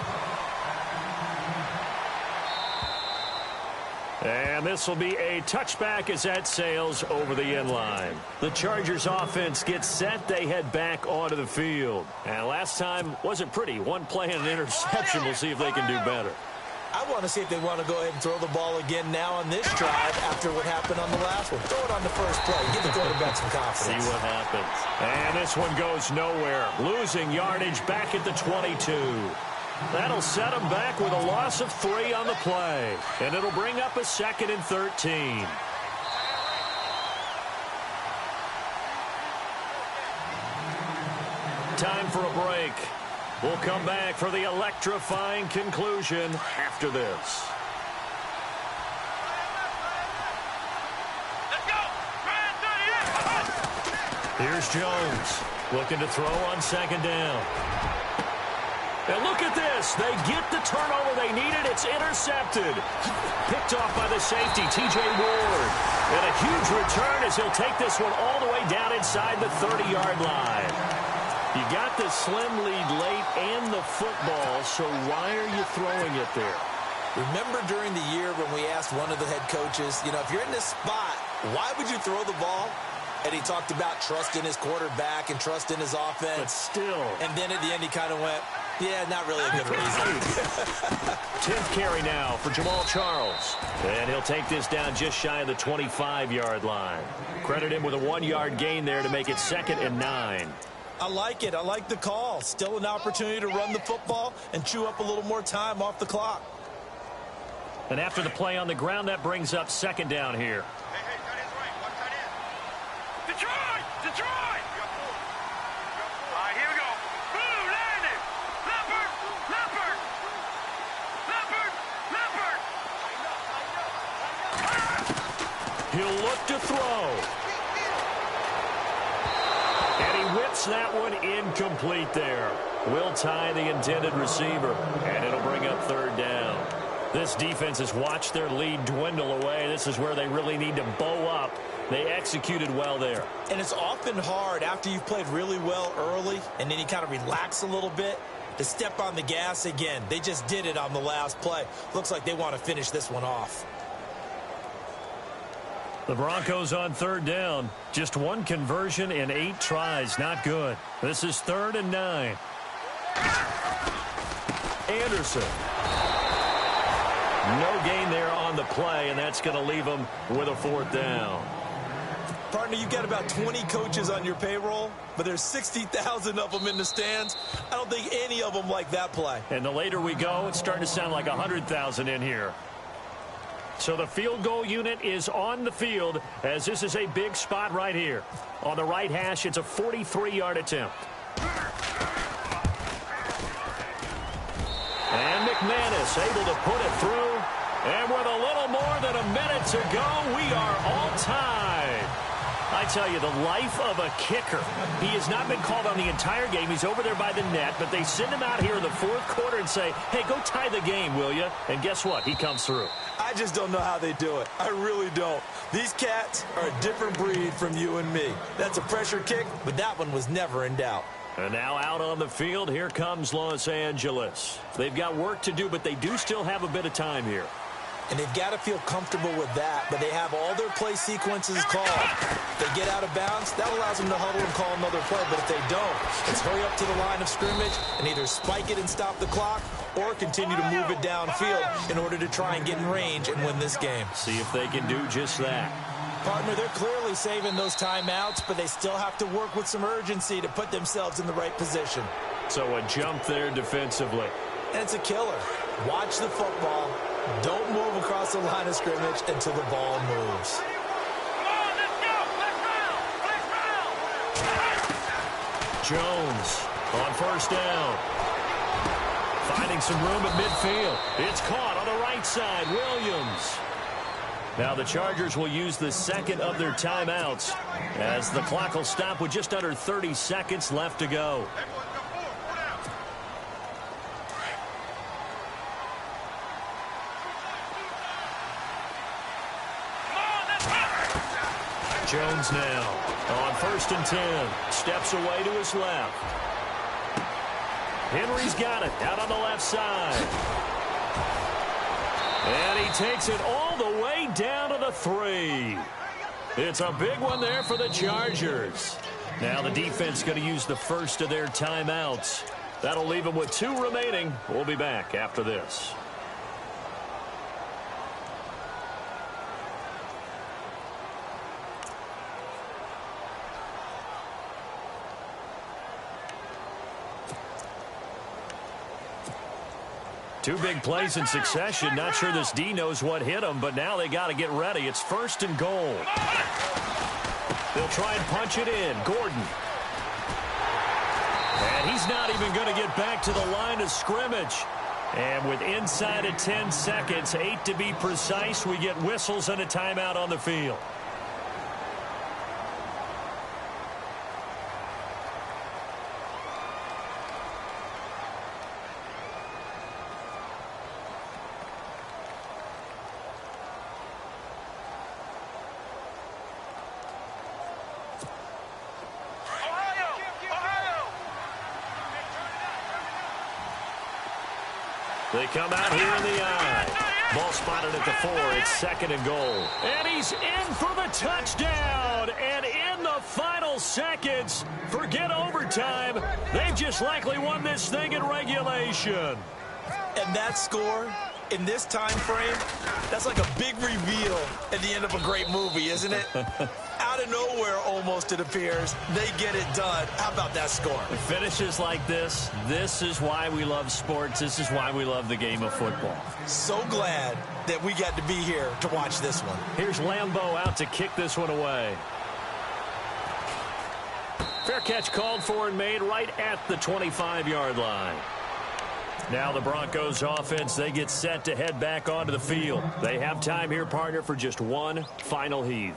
And this will be a touchback as that sails over the end line. The Chargers offense gets set. They head back onto the field. And last time wasn't pretty. One play and an interception. We'll see if they can do better. I want to see if they want to go ahead and throw the ball again now on this drive after what happened on the last one. Throw it on the first play. Give the quarterback some confidence. See what happens. And this one goes nowhere. Losing yardage back at the 22. That'll set them back with a loss of 3 on the play. And it'll bring up a 2nd and 13. Time for a break. We'll come back for the electrifying conclusion after this. Let's go. Here's Jones looking to throw on 2nd down. And look at this. They get the turnover they needed. It's intercepted. Picked off by the safety, T.J. Ward. And a huge return as he'll take this one all the way down inside the 30-yard line. You got the slim lead late and the football, so why are you throwing it there? Remember during the year when we asked one of the head coaches, you know, if you're in this spot, why would you throw the ball? And he talked about trusting his quarterback and trusting his offense. But still. And then at the end he kind of went, yeah, not really a good reason. 10th carry now for Jamal Charles. And he'll take this down just shy of the 25-yard line. Credit him with a 1-yard gain there to make it 2nd and 9. I like it. I like the call. Still an opportunity to run the football and chew up a little more time off the clock. And after the play on the ground, that brings up 2nd down here. Hey, that is right. Watch that in. Detroit! Detroit! You got 4. All right, here we go. Boom, landed. Leopard, Leopard. Leopard, Leopard. He'll look to throw. And he whips that one incomplete there. Will tie the intended receiver. And it'll bring up 3rd down. This defense has watched their lead dwindle away. This is where they really need to bow up. They executed well there. And it's often hard after you've played really well early and then you kind of relax a little bit to step on the gas again. They just did it on the last play. Looks like they want to finish this one off. The Broncos on 3rd down. Just 1 conversion in 8 tries. Not good. This is 3rd and 9. Anderson. No gain there on the play, and that's going to leave them with a 4th down. Partner, you've got about 20 coaches on your payroll, but there's 60,000 of them in the stands. I don't think any of them like that play. And the later we go, it's starting to sound like 100,000 in here. So the field goal unit is on the field as this is a big spot right here. On the right hash, it's a 43-yard attempt. And McManus able to put it through. And with a little more than a minute to go, we are all tied. I tell you, the life of a kicker. He has not been called on the entire game. He's over there by the net, but they send him out here in the 4th quarter and say, hey, go tie the game, will you? And guess what? He comes through. I I just don't know how they do it. I really don't. These cats are a different breed from you and me. That's a pressure kick, but that one was never in doubt. And now out on the field, here comes Los Angeles. They've got work to do, but they do still have a bit of time here. And they've got to feel comfortable with that, but they have all their play sequences called. If they get out of bounds, that allows them to huddle and call another play, but if they don't, it's hurry up to the line of scrimmage and either spike it and stop the clock or continue to move it downfield in order to try and get in range and win this game. See if they can do just that. Partner, they're clearly saving those timeouts, but they still have to work with some urgency to put themselves in the right position. So a jump there defensively. And it's a killer. Watch the football. Don't move across the line of scrimmage until the ball moves. Come on, let's go. Let's round. Jones on first down. Finding some room at midfield. It's caught on the right side. Williams. Now the Chargers will use the second of their timeouts as the clock will stop with just under 30 seconds left to go. Jones now on first and 10. Steps away to his left. Henry's got it out on the left side. And he takes it all the way down to the 3. It's a big one there for the Chargers. Now the defense going to use the first of their timeouts. That'll leave them with 2 remaining. We'll be back after this. Two big plays in succession. Not sure this D knows what hit him, but now they got to get ready. It's first and goal. They'll try and punch it in. Gordon. And he's not even going to get back to the line of scrimmage. And with inside of 10 seconds, 8 to be precise, we get whistles and a timeout on the field. They come out here in the eye. Ball spotted at the 4. It's second and goal. And he's in for the touchdown. And in the final seconds, forget overtime. They've just likely won this thing in regulation. And that score in this time frame, that's like a big reveal at the end of a great movie, isn't it? Out of nowhere, almost, it appears, they get it done. How about that score? Finishes like this is why we love sports. This is why we love the game of football. So glad that we got to be here to watch this one. Here's Lambeau out to kick this one away. Fair catch called for and made right at the 25-yard line. Now the Broncos offense, they get set to head back onto the field. They have time here, partner, for just one final heave.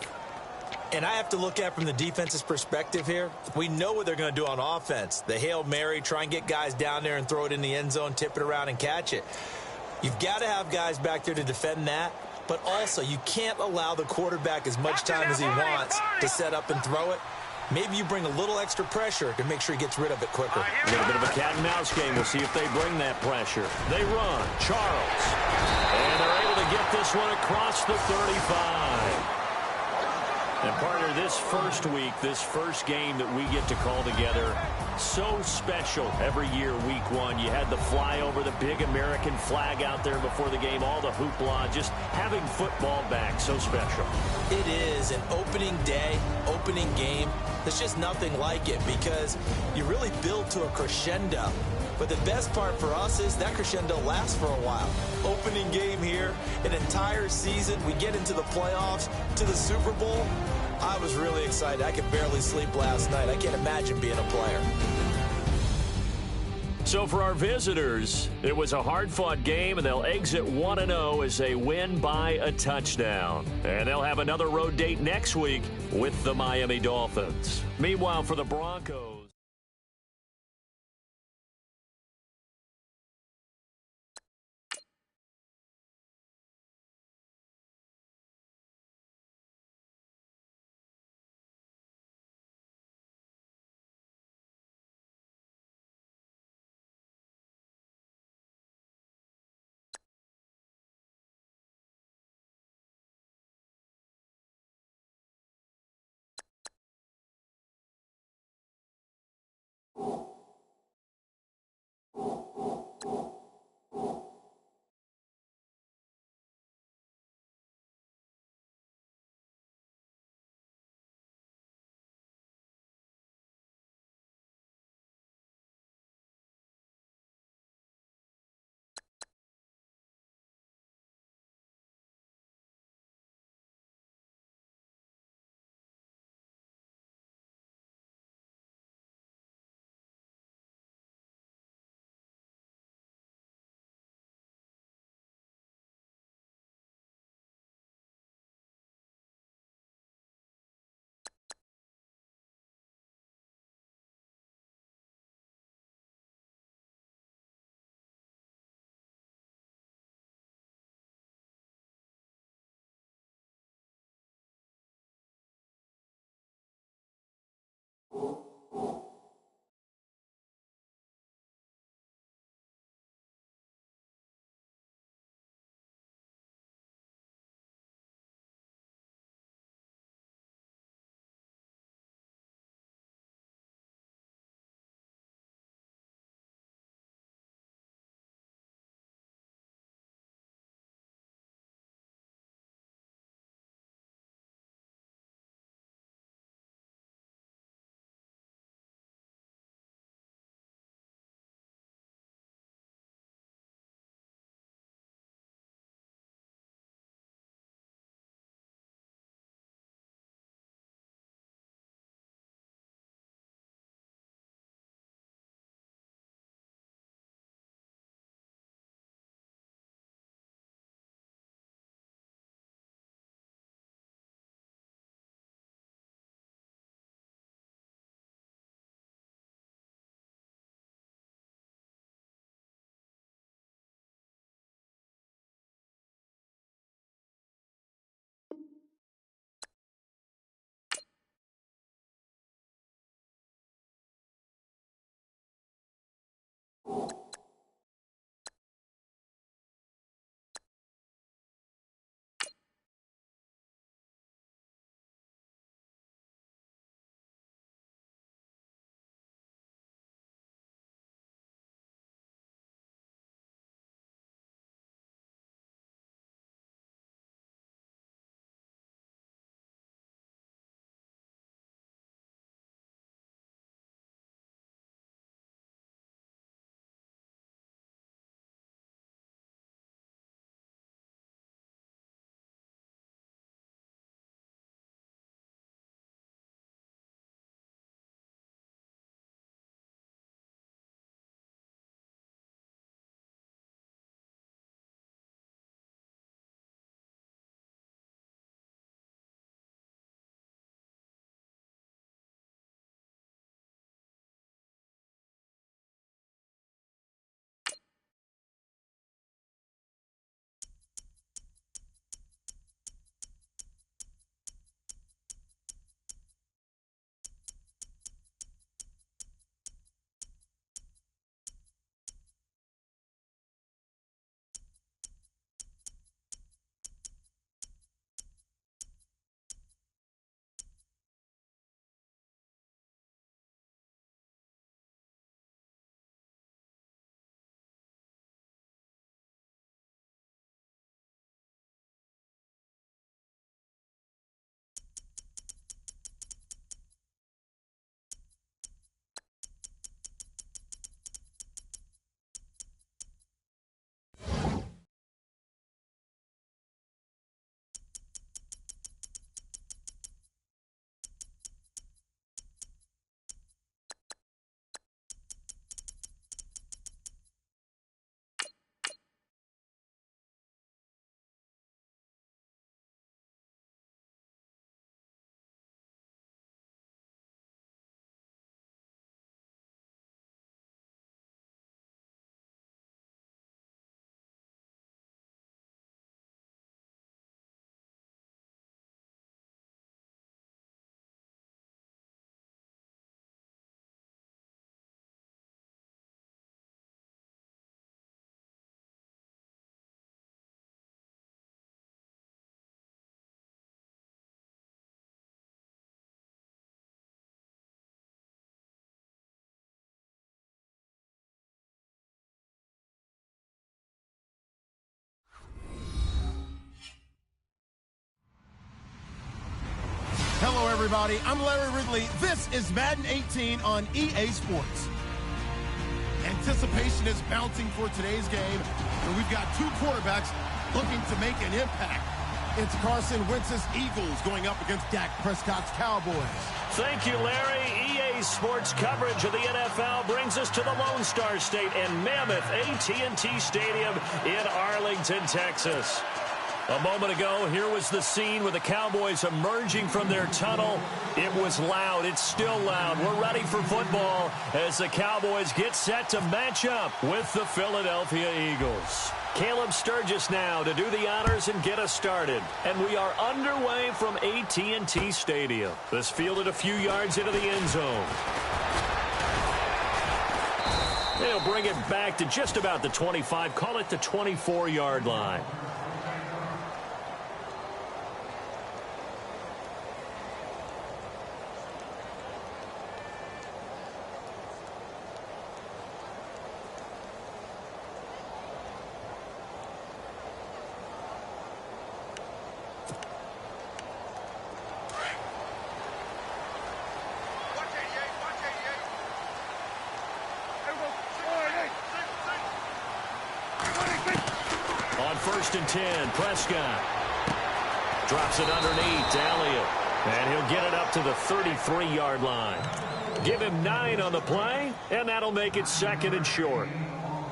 And I have to look at from the defense's perspective here. We know what they're going to do on offense. The Hail Mary, try and get guys down there and throw it in the end zone, tip it around and catch it. You've got to have guys back there to defend that. But also, you can't allow the quarterback as much time as he wants to set up and throw it. Maybe you bring a little extra pressure to make sure he gets rid of it quicker. A little bit of a cat and mouse game. We'll see if they bring that pressure. They run. Charles. And they're able to get this one across the 35. And, partner, this first week, this first game that we get to call together, so special every year, week 1. You had the flyover, the big American flag out there before the game, all the hoopla, just having football back, so special. It is an opening day, opening game. There's just nothing like it because you really build to a crescendo. But the best part for us is that crescendo lasts for a while. Opening game here, an entire season. We get into the playoffs, to the Super Bowl. I was really excited. I could barely sleep last night. I can't imagine being a player. So for our visitors, it was a hard-fought game, and they'll exit 1-0 as they win by a touchdown. And they'll have another road date next week with the Miami Dolphins. Meanwhile, for the Broncos, Hello, everybody. I'm Larry Ridley. This is Madden 18 on EA Sports. Anticipation is mounting for today's game, and we've got two quarterbacks looking to make an impact. It's Carson Wentz's Eagles going up against Dak Prescott's Cowboys. Thank you, Larry. EA Sports coverage of the NFL brings us to the Lone Star State and mammoth AT&T Stadium in Arlington, Texas. A moment ago, here was the scene with the Cowboys emerging from their tunnel. It was loud. It's still loud. We're ready for football as the Cowboys get set to match up with the Philadelphia Eagles. Caleb Sturgis now to do the honors and get us started. And we are underway from AT&T Stadium. This fielded a few yards into the end zone. They'll bring it back to just about the 25. Call it the 24-yard line. First and 10, Prescott drops it underneath to Elliott, and he'll get it up to the 33-yard line. Give him 9 on the play, and that'll make it second and short.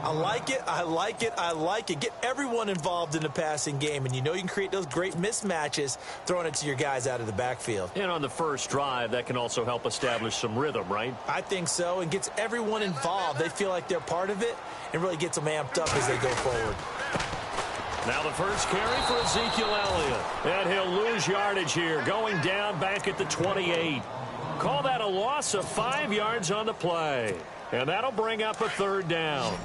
I like it, I like it, I like it. Get everyone involved in the passing game, and you know you can create those great mismatches throwing it to your guys out of the backfield. And on the first drive, that can also help establish some rhythm, right? I think so, and gets everyone involved. They feel like they're part of it, and really gets them amped up as they go forward. Now the first carry for Ezekiel Elliott. And he'll lose yardage here, going down back at the 28. Call that a loss of 5 yards on the play. And that'll bring up a third down.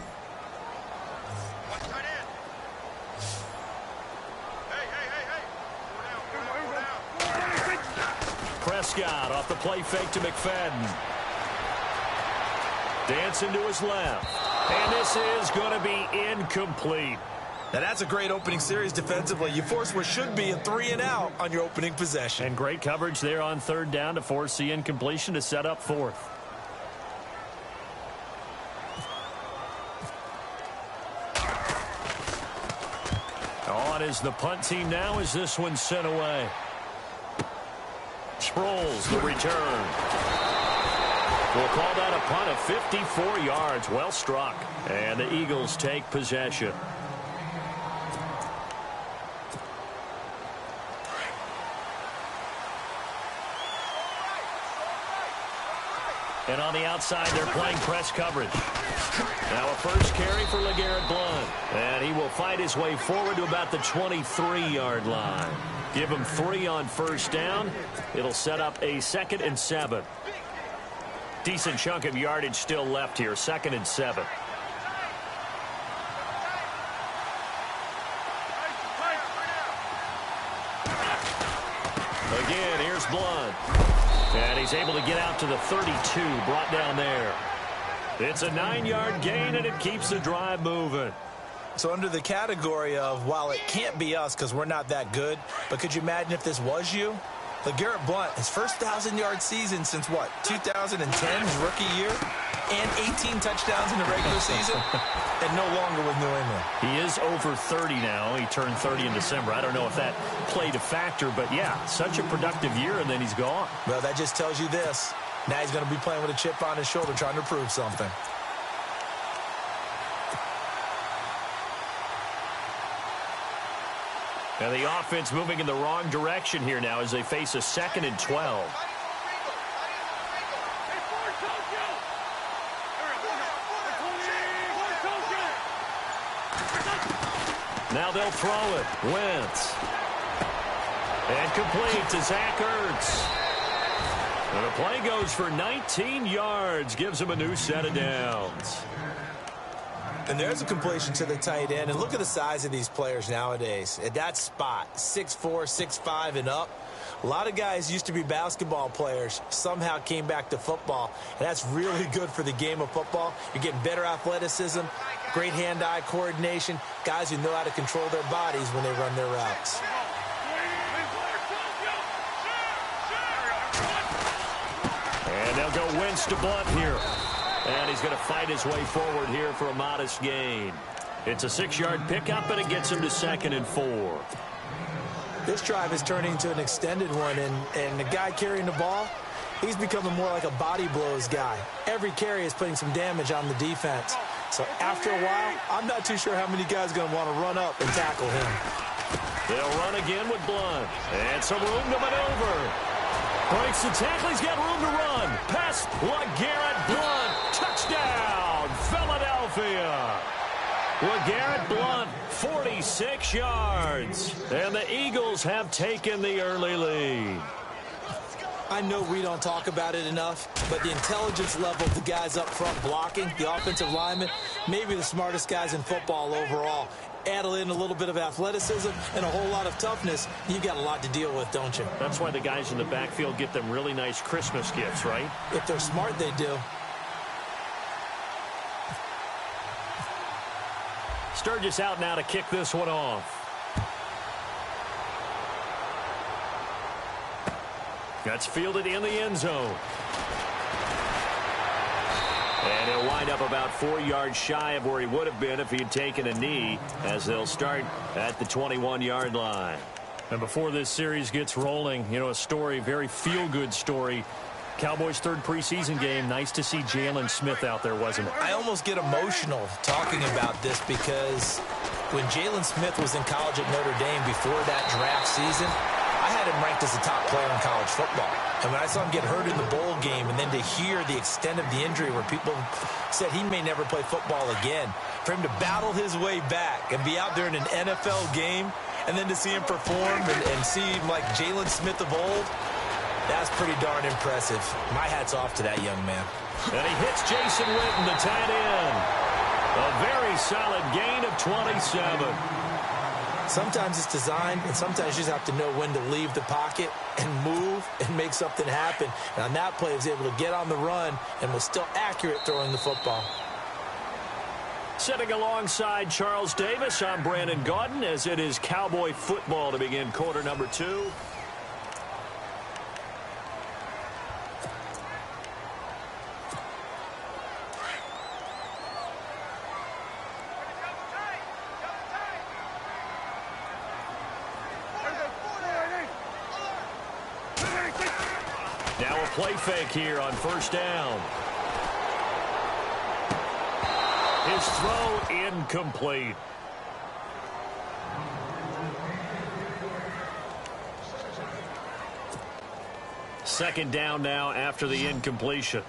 Prescott off the play fake to McFadden. Dancing to his left. And this is going to be incomplete. Now that's a great opening series defensively. You force what should be a 3-and-out on your opening possession. And great coverage there on third down to force the incompletion to set up fourth. On is the punt team now as this one's sent away. Sproles the return. We'll call that a punt of 54 yards. Well struck. And the Eagles take possession. And on the outside, they're playing press coverage. Now a first carry for LeGarrette Blount. And he will fight his way forward to about the 23-yard line. Give him 3 on first down. It'll set up a 2nd and 7. Decent chunk of yardage still left here. 2nd and 7. Again, here's Blount. And he's able to get out to the 32, brought down there. It's a 9-yard gain, and it keeps the drive moving. So under the category of, while it can't be us because we're not that good, but could you imagine if this was you? LeGarrette Blount, his first 1,000-yard season since, what, 2010, his rookie year? And 18 touchdowns in the regular season, and no longer with New England. He is over 30 now. He turned 30 in December. I don't know if that played a factor, but yeah, such a productive year, and then he's gone. Well, that just tells you this. Now he's going to be playing with a chip on his shoulder, trying to prove something. And the offense moving in the wrong direction here now as they face a 2nd and 12. Now they'll throw it. Wentz. And complete to Zach Ertz. And the play goes for 19 yards. Gives him a new set of downs. And there's a completion to the tight end. And look at the size of these players nowadays. At that spot, 6'4", 6'5", and up. A lot of guys used to be basketball players, somehow came back to football. And that's really good for the game of football. You're getting better athleticism, great hand-eye coordination, guys who know how to control their bodies when they run their routes. they'll go Wentz to Blunt here. And he's going to fight his way forward here for a modest gain. It's a 6-yard pickup, and it gets him to 2nd and 4. This drive is turning into an extended one, and the guy carrying the ball, he's becoming more like a body blows guy. Every carry is putting some damage on the defense. So after a while, I'm not too sure how many guys are going to want to run up and tackle him. They'll run again with Blunt. And some room to maneuver. Breaks the tackle. He's got room to run. Pass LeGarrette Blunt. Touchdown, Philadelphia. LeGarrette Blunt, 46 yards. And the Eagles have taken the early lead. I know we don't talk about it enough, but the intelligence level of the guys up front blocking, the offensive linemen, maybe the smartest guys in football overall. Add in a little bit of athleticism and a whole lot of toughness, you got a lot to deal with, don't you? That's why the guys in the backfield get them really nice Christmas gifts, right? If they're smart, they do. Sturgis out now to kick this one off. That's fielded in the end zone. And he'll wind up about 4 yards shy of where he would have been if he had taken a knee, as they'll start at the 21-yard line. And before this series gets rolling, you know, a story, very feel-good story. Cowboys' 3rd preseason game. Nice to see Jalen Smith out there, wasn't it? I almost get emotional talking about this because when Jalen Smith was in college at Notre Dame before that draft season, I had him ranked as a top player in college football. And when I saw him get hurt in the bowl game and then to hear the extent of the injury where people said he may never play football again, for him to battle his way back and be out there in an NFL game and then to see him perform and see him like Jalen Smith of old, that's pretty darn impressive. My hat's off to that young man. And he hits Jason Witten, the tight end. A very solid gain of 27. Sometimes it's designed, and sometimes you just have to know when to leave the pocket and move and make something happen. And on that play, he was able to get on the run and was still accurate throwing the football. Sitting alongside Charles Davis, I'm Brandon Gaudin, as it is Cowboy football to begin quarter number 2. Now a play fake here on 1st down. His throw incomplete. Second down now after the incompletion.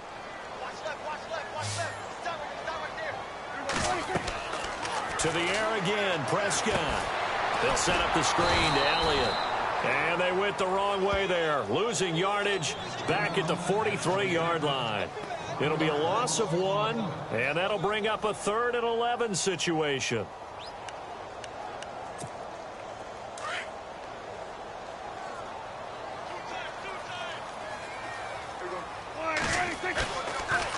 To the air again, Prescott. They'll set up the screen to Elliott. And they went the wrong way there, losing yardage back at the 43-yard line. It'll be a loss of 1, and that'll bring up a 3rd and 11 situation.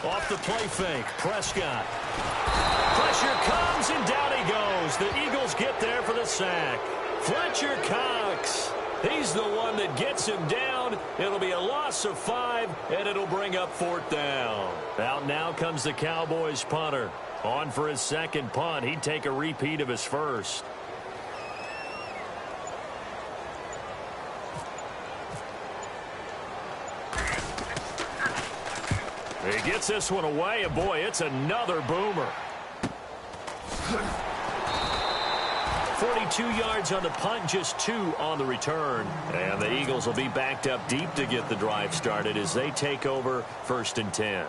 Off the play fake, Prescott. Pressure comes, and down he goes. The Eagles get there for the sack. Fletcher Cox. He's the one that gets him down. It'll be a loss of 5, and it'll bring up 4th down. Out now comes the Cowboys punter. On for his 2nd punt. He'd take a repeat of his 1st. He gets this one away, and boy, it's another boomer. 42 yards on the punt, just 2 on the return. And the Eagles will be backed up deep to get the drive started as they take over 1st and 10.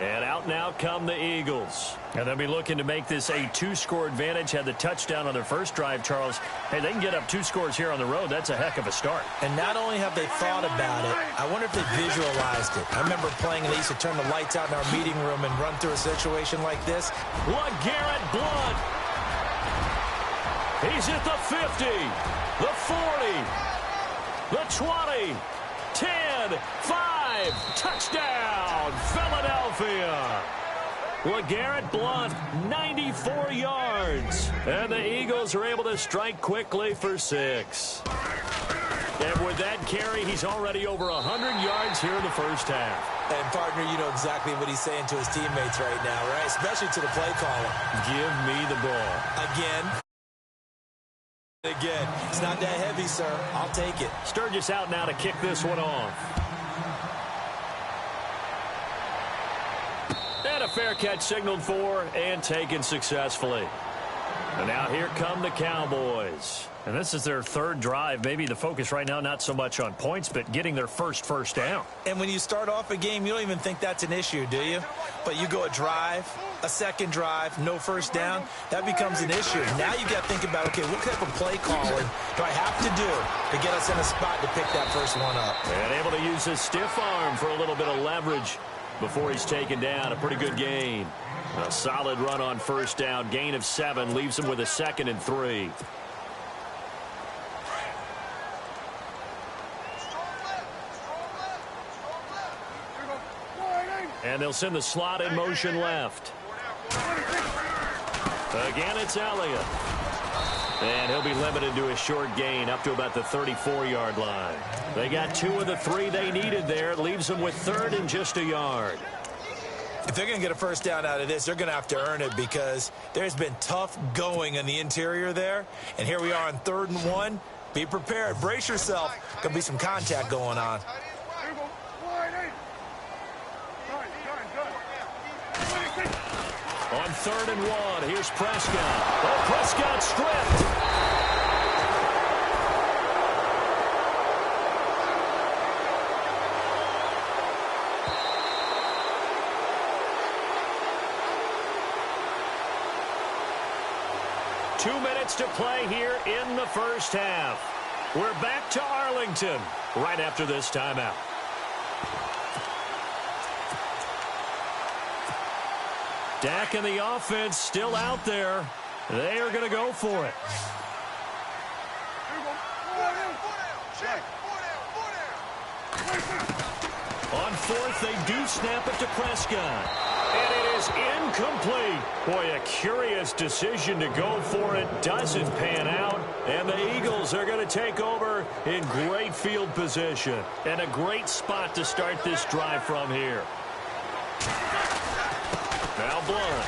And out now come the Eagles. And they'll be looking to make this a 2-score advantage. Had the touchdown on their first drive, Charles. Hey, they can get up 2 scores here on the road. That's a heck of a start. And not only have they thought about it, I wonder if they visualized it. I remember playing, and they used to turn the lights out in our meeting room and run through a situation like this. LeGarrette Blunt. He's at the 50, the 40, the 20, 10, 5, touchdown, Philadelphia. LeGarrette Blunt, 94 yards. And the Eagles are able to strike quickly for 6. And with that carry, he's already over 100 yards here in the first half. And, partner, you know exactly what he's saying to his teammates right now, right? Especially to the play caller. Give me the ball. Again, it's not that heavy, sir. I'll take it. Sturgis out now to kick this one off. And a fair catch signaled for and taken successfully. And now here come the Cowboys. And this is their third drive. Maybe the focus right now not so much on points, but getting their first down. And when you start off a game, you don't even think that's an issue, do you? But you go a drive, a second drive, no first down, that becomes an issue. Now you got to think about, okay, what type of play calling do I have to do to get us in a spot to pick that first one up? And able to use his stiff arm for a little bit of leverage before he's taken down. A pretty good gain. A solid run on first down. Gain of 7 leaves him with a 2nd and 3. And they'll send the slot in motion left. Again, it's Elliott. And he'll be limited to a short gain up to about the 34-yard line. They got 2 of the 3 they needed there. It leaves them with 3rd and just a yard. If they're going to get a first down out of this, they're going to have to earn it because there's been tough going in the interior there. And here we are on 3rd and 1. Be prepared. Brace yourself. Going to be some contact going on. On 3rd and 1, here's Prescott. Oh, Prescott stripped. Two minutes to play here in the first half. We're back to Arlington right after this timeout. Dak and the offense still out there. They are going to go for it. On 4th, they do snap it to Prescott. And it is incomplete. Boy, a curious decision to go for it. Doesn't pan out. And the Eagles are going to take over in great field position. And a great spot to start this drive from here. Now Blunt.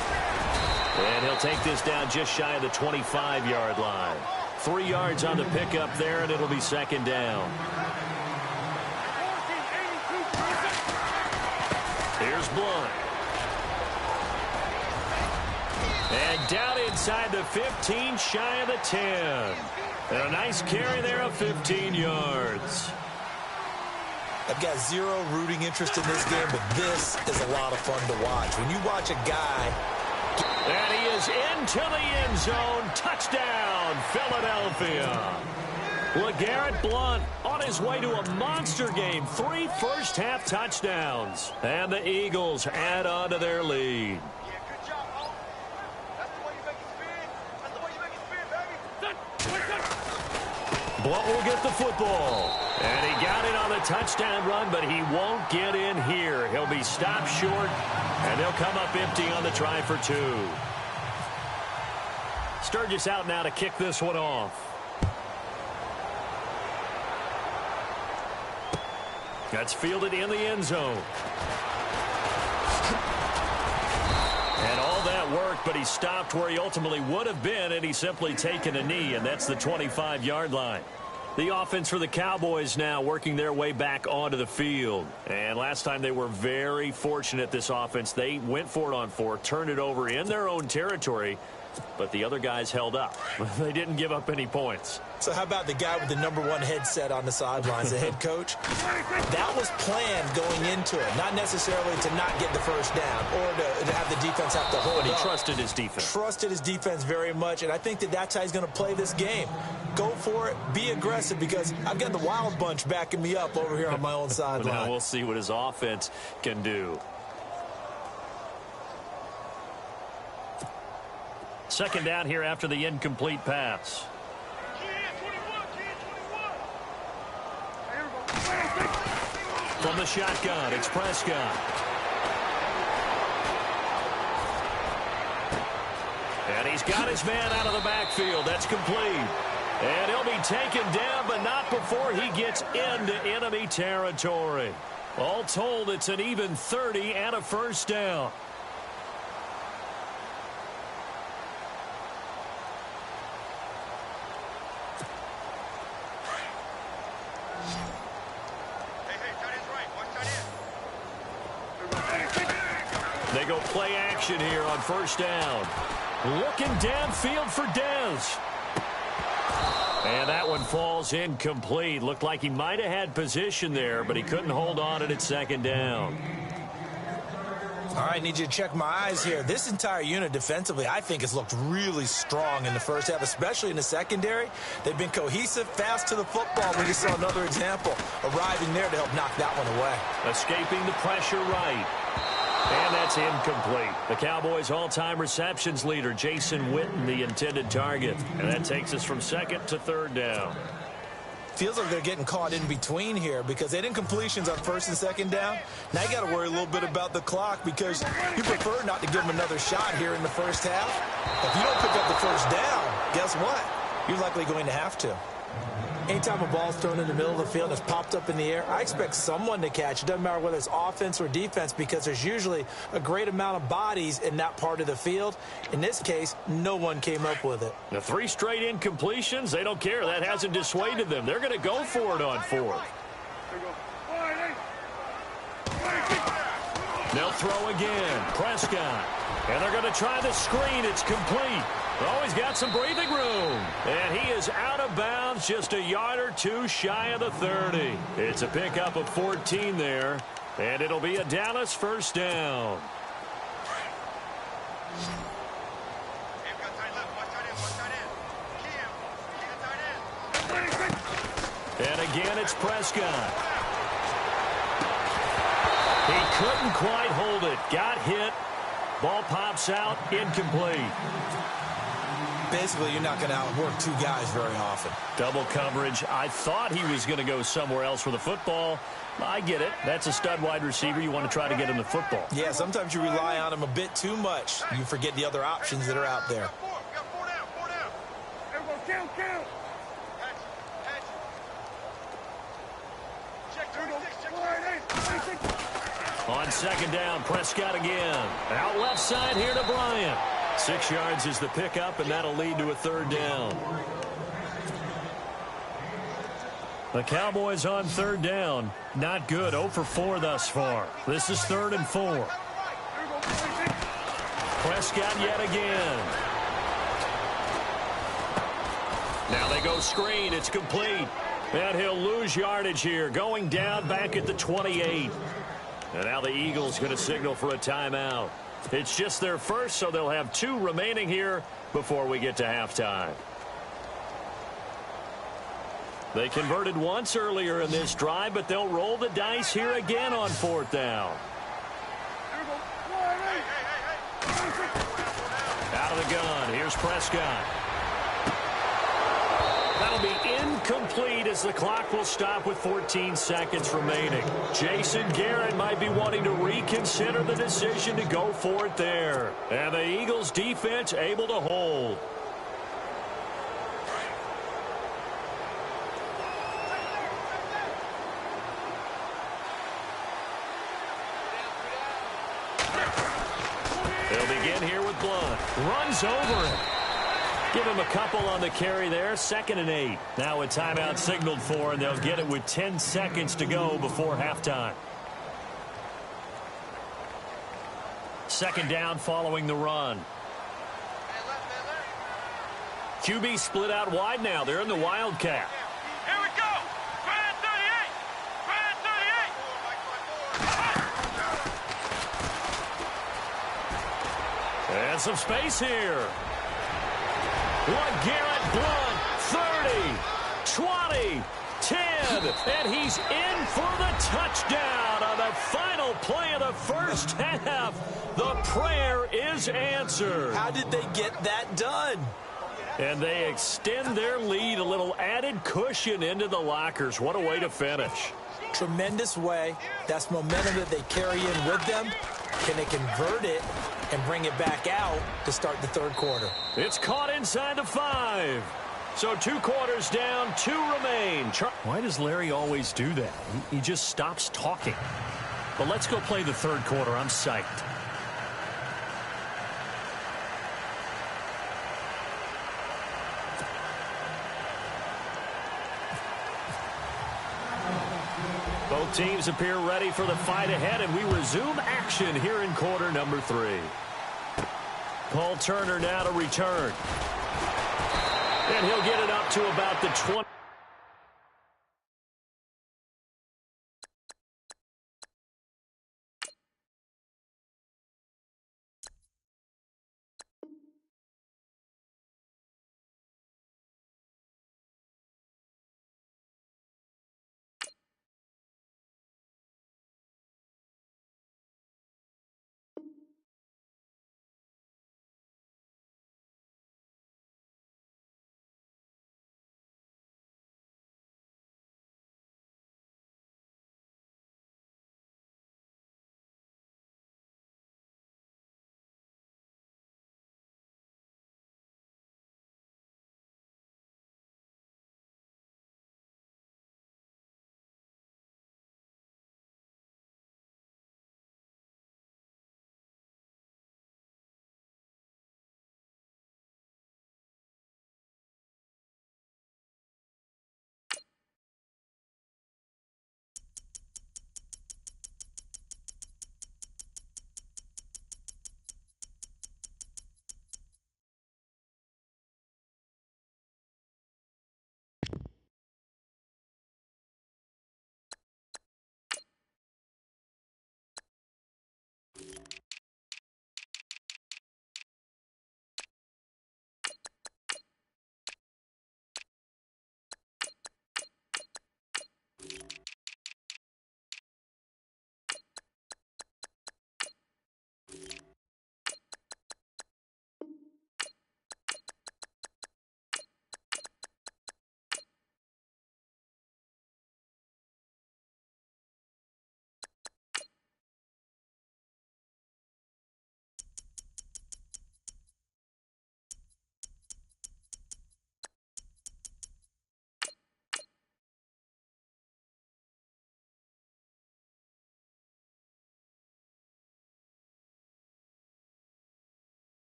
And he'll take this down just shy of the 25-yard line. 3 yards on the pickup there, and it'll be 2nd down. Here's Blunt. And down inside the 15, shy of the 10. And a nice carry there of 15 yards. I've got zero rooting interest in this game, but this is a lot of fun to watch. When you watch a guy... And he is into the end zone. Touchdown, Philadelphia. LeGarrette Blount on his way to a monster game. 3 first-half touchdowns. And the Eagles add on to their lead. Blount will get the football. And he got it on the touchdown run, but he won't get in here. He'll be stopped short, and they'll come up empty on the try for 2. Sturgis out now to kick this one off. That's fielded in the end zone. And all that worked, but he stopped where he ultimately would have been, and he's simply taken a knee, and that's the 25-yard line. The offense for the Cowboys now working their way back onto the field. And last time they were very fortunate, this offense. They went for it on 4, turned it over in their own territory, but the other guys held up. They didn't give up any points. So how about the guy with the #1 headset on the sidelines, the head coach? That was planned going into it, not necessarily to not get the first down or to have the defense have to hold But he up. trusted his defense. Trusted his defense very much, and I think that that's how he's going to play this game. Go for it, be aggressive, because I've got the Wild Bunch backing me up over here on my own sideline. Now we'll see what his offense can do. 2nd down here after the incomplete pass. From the shotgun, it's Prescott. And he's got his man out of the backfield. That's complete. And he'll be taken down, but not before he gets into enemy territory. All told, it's an even 30 and a first down. They go play action here on first down. Looking downfield for Dez. And that one falls incomplete. Looked like he might have had position there, but he couldn't hold on at its second down. All right, need you to check my eyes here. This entire unit defensively, I think, has looked really strong in the first half, especially in the secondary. They've been cohesive, fast to the football. We just saw another example arriving there to help knock that one away. Escaping the pressure right. And that's incomplete. The Cowboys' all-time receptions leader, Jason Witten, the intended target. And that takes us from second to third down. Feels like they're getting caught in between here because they didn't completions on first and second down. Now you got to worry a little bit about the clock because you prefer not to give them another shot here in the first half. If you don't pick up the first down, guess what? You're likely going to have to. Anytime a ball's thrown in the middle of the field and it's popped up in the air, I expect someone to catch. It doesn't matter whether it's offense or defense because there's usually a great amount of bodies in that part of the field. In this case, no one came up with it. The 3 straight incompletions, they don't care. That hasn't dissuaded them. They're going to go for it on fourth. They'll throw again. Prescott. And they're going to try the screen. It's complete. Oh, he's got some breathing room. And he is out of bounds, just a yard or two shy of the 30. It's a pickup of 14 there. And it'll be a Dallas first down. And again, it's Prescott. He couldn't quite hold it. Got hit. Ball pops out. Incomplete. Basically, you're not going to outwork 2 guys very often. Double coverage. I thought he was going to go somewhere else for the football. I get it. That's a stud wide receiver. You want to try to get him the football. Yeah, sometimes you rely on him a bit too much. You forget the other options that are out there. On second down, Prescott again. Out left side here to Bryant. 6 yards is the pickup, and that'll lead to a third down. The Cowboys on third down. Not good. 0 for 4 thus far. This is 3rd and 4. Prescott yet again. Now they go screen. It's complete. And he'll lose yardage here. Going down back at the 28. And now the Eagles going to signal for a timeout. It's just their first, so they'll have 2 remaining here before we get to halftime. They converted once earlier in this drive, but they'll roll the dice here again on 4th down. Out of the gun. Here's Prescott. That'll be incomplete as the clock will stop with 14 seconds remaining. Jason Garrett might be wanting to reconsider the decision to go for it there. And the Eagles defense able to hold. They'll begin here with Blunt. Runs over it. Give him a couple on the carry there. 2nd and 8. Now a timeout signaled for, and they'll get it with 10 seconds to go before halftime. 2nd down following the run. QB split out wide now. They're in the Wildcat. Here we go. Grand 38. Grand 38. And some space here. LeGarrette Blount, 30, 20, 10, and he's in for the touchdown on the final play of the first half. The prayer is answered. How did they get that done? And they extend their lead, a little added cushion into the lockers. What a way to finish. Tremendous way. That's momentum that they carry in with them. Can they convert it and bring it back out to start the 3rd quarter? It's caught inside the 5. So 2 quarters down, 2 remain. Why does Larry always do that? He just stops talking. But let's go play the 3rd quarter. I'm psyched. Both teams appear ready for the fight ahead, and we resume action here in quarter number 3. Paul Turner now to return. And he'll get it up to about the 20.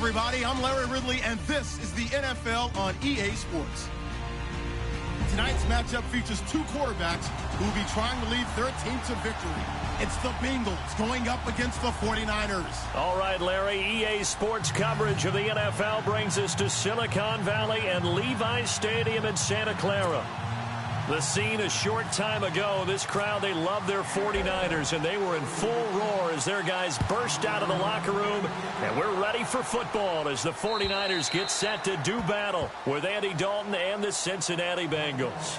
everybody. I'm Larry Ridley, and this is the NFL on EA Sports. Tonight's matchup features 2 quarterbacks who will be trying to lead their team to victory. It's the Bengals going up against the 49ers. All right, Larry, EA Sports coverage of the NFL brings us to Silicon Valley and Levi's Stadium in Santa Clara. The scene a short time ago, this crowd, they love their 49ers, and they were in full roar as their guys burst out of the locker room. And we're ready for football as the 49ers get set to do battle with Andy Dalton and the Cincinnati Bengals.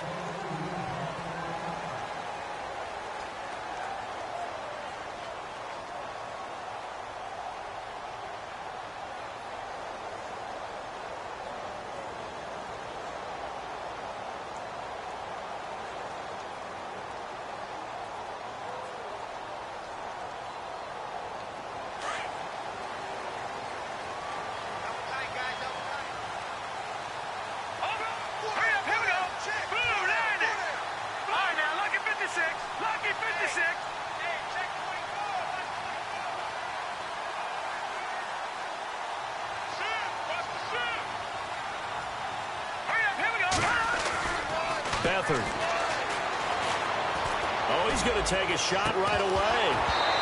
Oh, he's going to take a shot right away.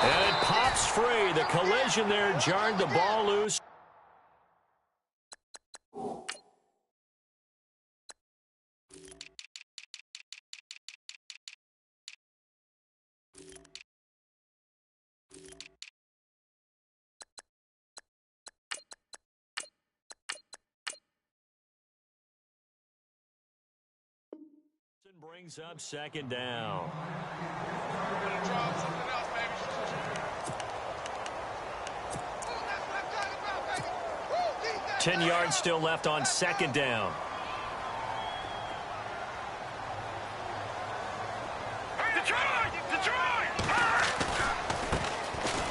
And it pops free. The collision there jarred the ball loose. brings up second down. 10 yards still left on second down.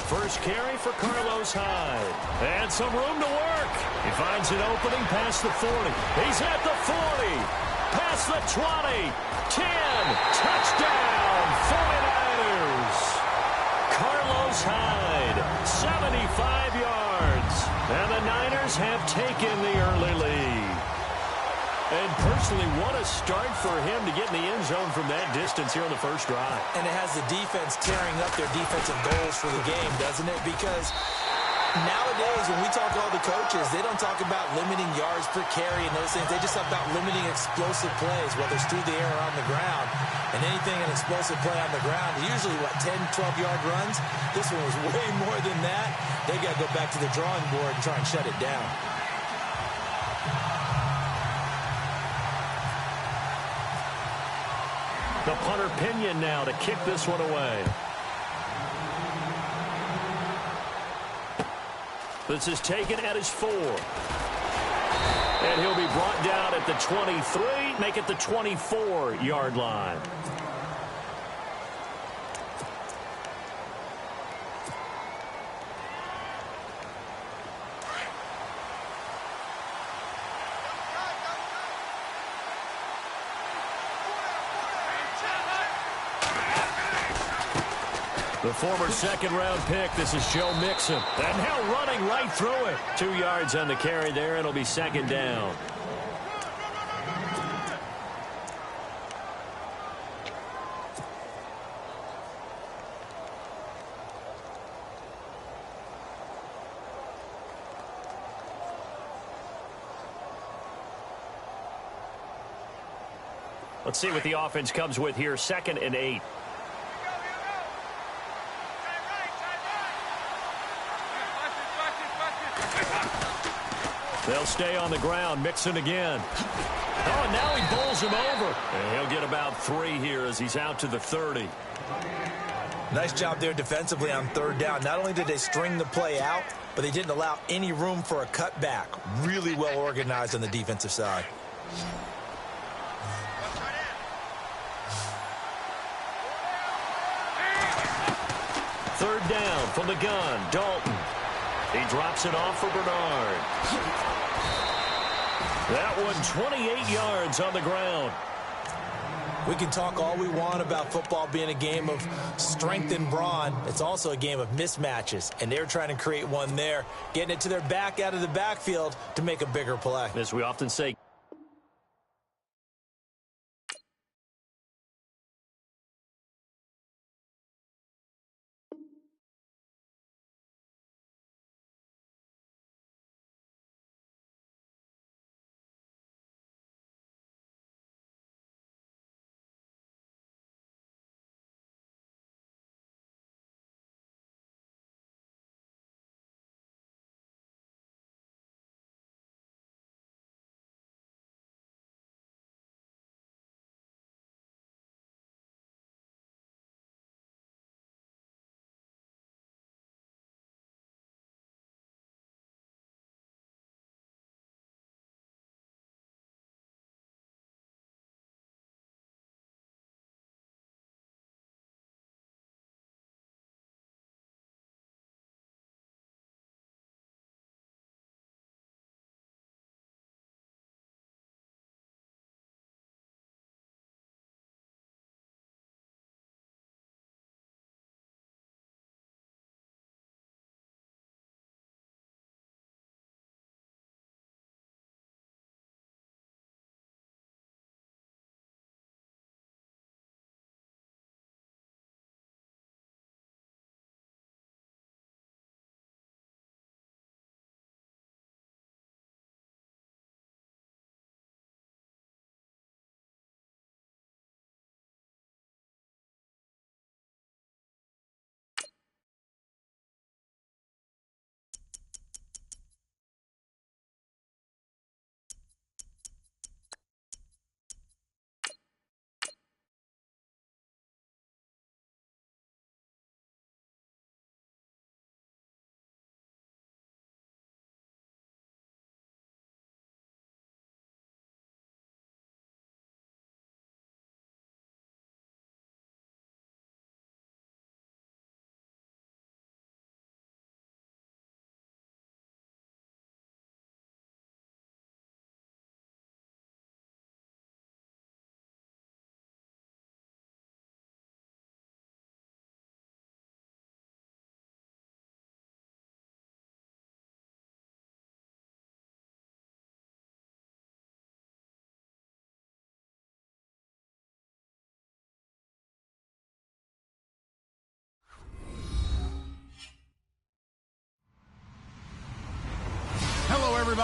First carry for Carlos Hyde. And some room to work. He finds an opening past the 40. He's at the 40. Past the 20. 10. Touchdown, 49ers. Carlos Hyde, 75 yards. And the Niners have taken the early lead. And personally, what a start for him to get in the end zone from that distance here on the first drive. And it has the defense tearing up their defensive goals for the game, doesn't it? Because nowadays, when we talk to all the coaches, they don't talk about limiting yards per carry and those things. They just talk about limiting explosive plays, whether it's through the air or on the ground. And anything an explosive play on the ground, usually, 10, 12-yard runs? This one was way more than that. They got to go back to the drawing board and try and shut it down. The punter Pinion now to kick this one away. This is taken at his 4. And he'll be brought down at the 23, make it the 24-yard line. The former second-round pick, this is Joe Mixon. And now running right through it. 2 yards on the carry there. It'll be second down. Let's see what the offense comes with here. 2nd and 8. They'll stay on the ground. Mixon again. Oh, and now he bowls him over. And he'll get about 3 here as he's out to the 30. Nice job there defensively on 3rd down. Not only did they string the play out, but they didn't allow any room for a cutback. Really well organized on the defensive side. Third down from the gun. Dalton. He drops it off for Bernard. That one 28 yards on the ground. We can talk all we want about football being a game of strength and brawn. It's also a game of mismatches, and they're trying to create one there, getting it to their back out of the backfield to make a bigger play. As we often say,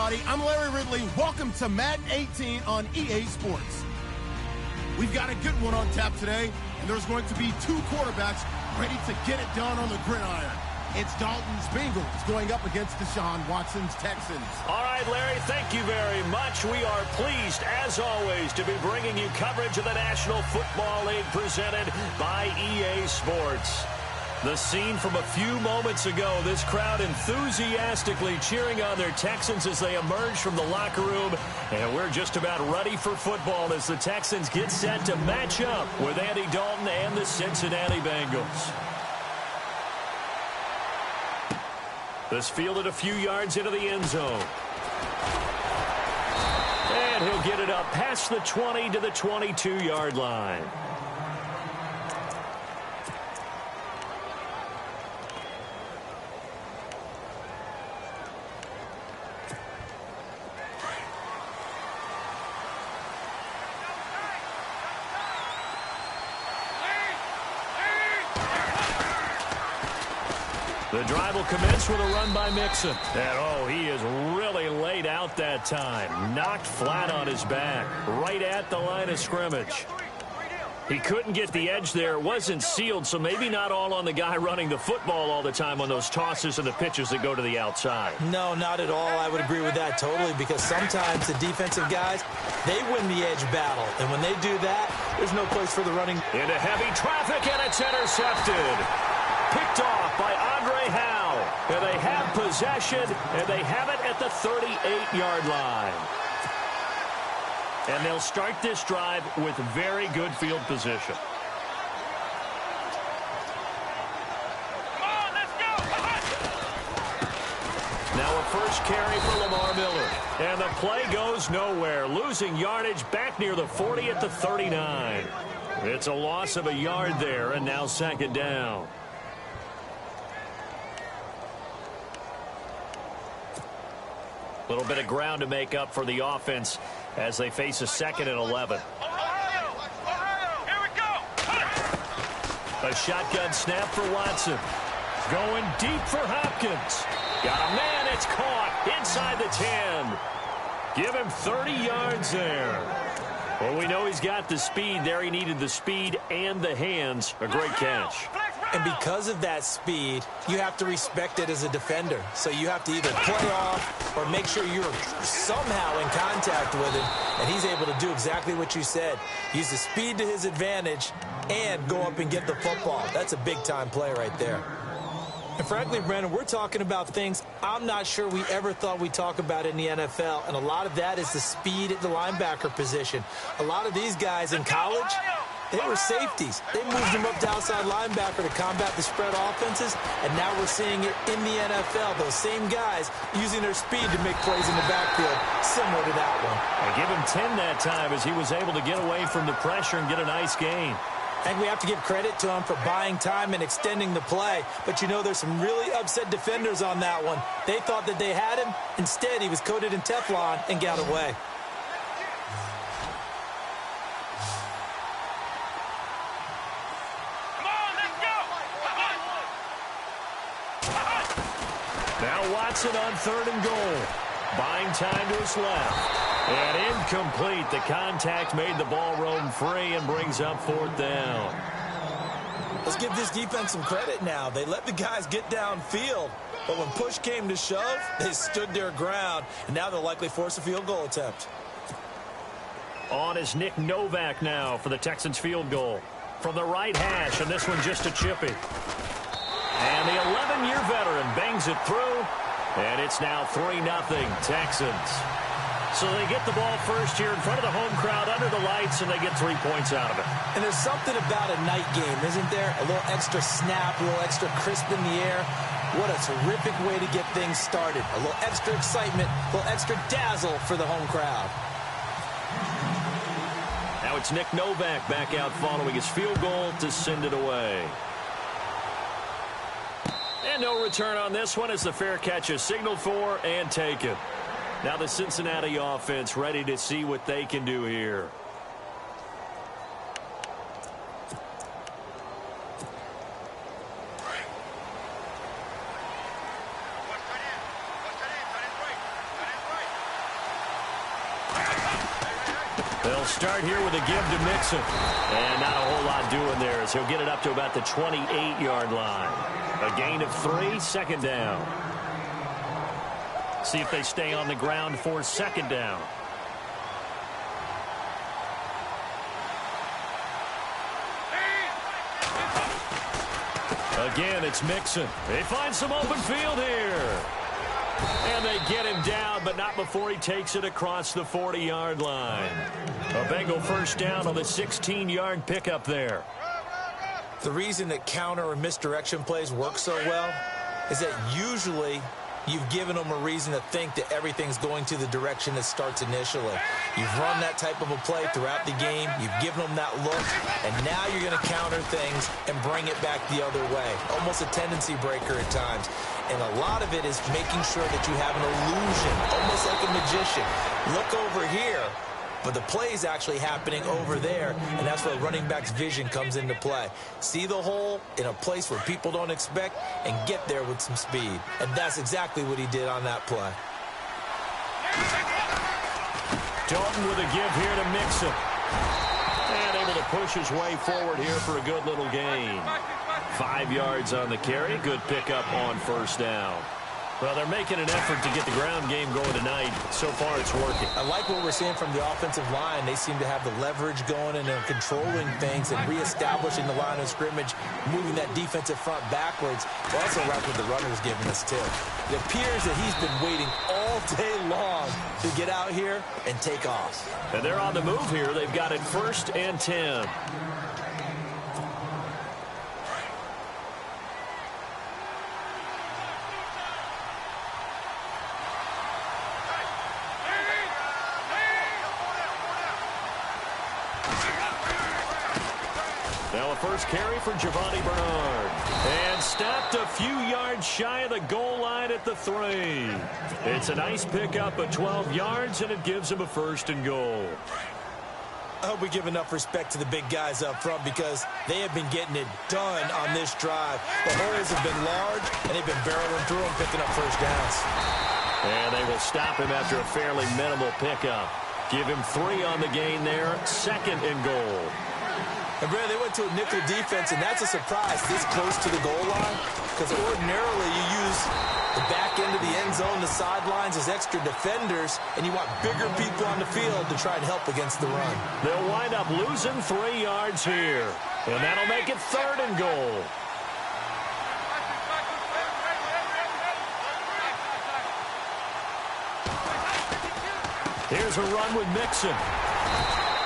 everybody. I'm Larry Ridley. Welcome to Madden 18 on EA Sports. We've got a good one on tap today, and there's going to be two quarterbacks ready to get it done on the gridiron. It's Dalton's Bengals going up against Deshaun Watson's Texans. All right, Larry, thank you very much. We are pleased, as always, to be bringing you coverage of the National Football League presented by EA Sports. The scene from a few moments ago, this crowd enthusiastically cheering on their Texans as they emerge from the locker room. And we're just about ready for football as the Texans get set to match up with Andy Dalton and the Cincinnati Bengals. This fielded a few yards into the end zone. And he'll get it up past the 20 to the 22-yard line. The drive will commence with a run by Mixon. And, oh, he is really laid out that time. Knocked flat on his back, right at the line of scrimmage. He couldn't get the edge there. It wasn't sealed, so maybe not all on the guy running the football all the time on those tosses and the pitches that go to the outside. No, not at all. I would agree with that totally, because sometimes the defensive guys, they win the edge battle. And when they do that, there's no place for the running. Into heavy traffic, and it's intercepted. Picked off by Andre Howe. And they have possession, and they have it at the 38-yard line. And they'll start this drive with very good field position. Come on, let's go! Now a first carry for Lamar Miller. And the play goes nowhere. Losing yardage back near the 40 at the 39. It's a loss of a yard there, and now second down. A little bit of ground to make up for the offense as they face a 2nd and 11. Here we go! A shotgun snap for Watson. Going deep for Hopkins. Got a man, it's caught inside the 10. Give him 30 yards there. Well, we know he's got the speed there. He needed the speed and the hands. A great catch. And because of that speed, you have to respect it as a defender. So you have to either play off or make sure you're somehow in contact with him. And he's able to do exactly what you said. Use the speed to his advantage and go up and get the football. That's a big-time play right there. And frankly, Brandon, we're talking about things I'm not sure we ever thought we'd talk about in the NFL. And a lot of that is the speed at the linebacker position. A lot of these guys in college, they were safeties. They moved them up to outside linebacker to combat the spread offenses, and now we're seeing it in the NFL. Those same guys using their speed to make plays in the backfield, similar to that one. I give him 10 that time as he was able to get away from the pressure and get a nice gain. And we have to give credit to him for buying time and extending the play. But, you know, there's some really upset defenders on that one. They thought that they had him. Instead, he was coated in Teflon and got away. Now Watson on 3rd and goal. Buying time to his left. And incomplete. The contact made the ball roam free and brings up 4th down. Let's give this defense some credit now. They let the guys get downfield. But when push came to shove, they stood their ground. And now they'll likely force a field goal attempt. On is Nick Novak now for the Texans field goal. From the right hash, and this one just a chippy. And the 11-year veteran bangs it through, and it's now 3-0 Texans. So they get the ball first here in front of the home crowd under the lights, and they get 3 points out of it. And there's something about a night game, isn't there? A little extra snap, a little extra crisp in the air. What a terrific way to get things started. A little extra excitement, a little extra dazzle for the home crowd. Now it's Nick Novak back out following his field goal to send it away. And no return on this one as the fair catch is signaled for and taken. Now the Cincinnati offense ready to see what they can do here. They'll start here with a give to Mixon. And not a whole lot doing there as he'll get it up to about the 28-yard line. A gain of 3, second down. See if they stay on the ground for second down. Again, it's Mixon. They find some open field here. And they get him down, but not before he takes it across the 40-yard line. A Bengal first down on the 16-yard pickup there. The reason that counter or misdirection plays work so well is that usually you've given them a reason to think that everything's going to the direction it starts initially. You've run that type of a play throughout the game. You've given them that look, and now you're going to counter things and bring it back the other way. Almost a tendency breaker at times. And a lot of it is making sure that you have an illusion, almost like a magician. Look over here, but the play's actually happening over there, and that's where running back's vision comes into play. See the hole in a place where people don't expect and get there with some speed. And that's exactly what he did on that play. Dalton with a give here to Mixon. And able to push his way forward here for a good little gain. 5 yards on the carry. Good pickup on first down. Well, they're making an effort to get the ground game going tonight. So far, it's working. I like what we're seeing from the offensive line. They seem to have the leverage going and they're controlling things and reestablishing the line of scrimmage, moving that defensive front backwards. They also like what the runner's giving us, too. It appears that he's been waiting all day long to get out here and take off. And they're on the move here. They've got it 1st and 10. Now a first carry for Giovanni Bernard. And stopped a few yards shy of the goal line at the 3. It's a nice pickup of 12 yards, and it gives him a 1st and goal. I hope we give enough respect to the big guys up front because they have been getting it done on this drive. The holes have been large, and they've been barreling through them, picking up first downs. And they will stop him after a fairly minimal pickup. Give him 3 on the gain there, 2nd and goal. And, Brad, they went to a nickel defense, and that's a surprise this close to the goal line because ordinarily you use the back end of the end zone, the sidelines as extra defenders, and you want bigger people on the field to try and help against the run. They'll wind up losing 3 yards here, and that'll make it 3rd and goal. Here's a run with Mixon.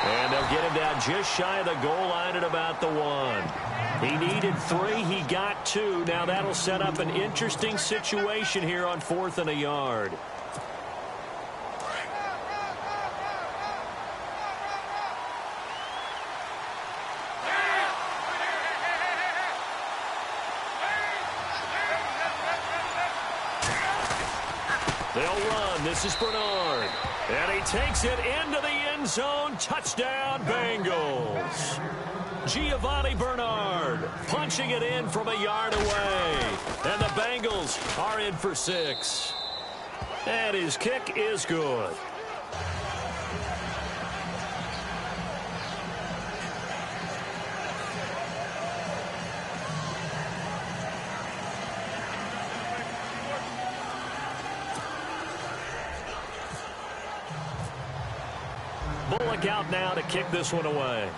And they'll get him down just shy of the goal line at about the 1. He needed 3. He got 2. Now that'll set up an interesting situation here on 4th and a yard. They'll run. This is Bernard. And he takes it into the end zone. Touchdown, Bengals. Giovanni Bernard punching it in from a yard away. And the Bengals are in for 6. And his kick is good. Bullock out now to kick this one away.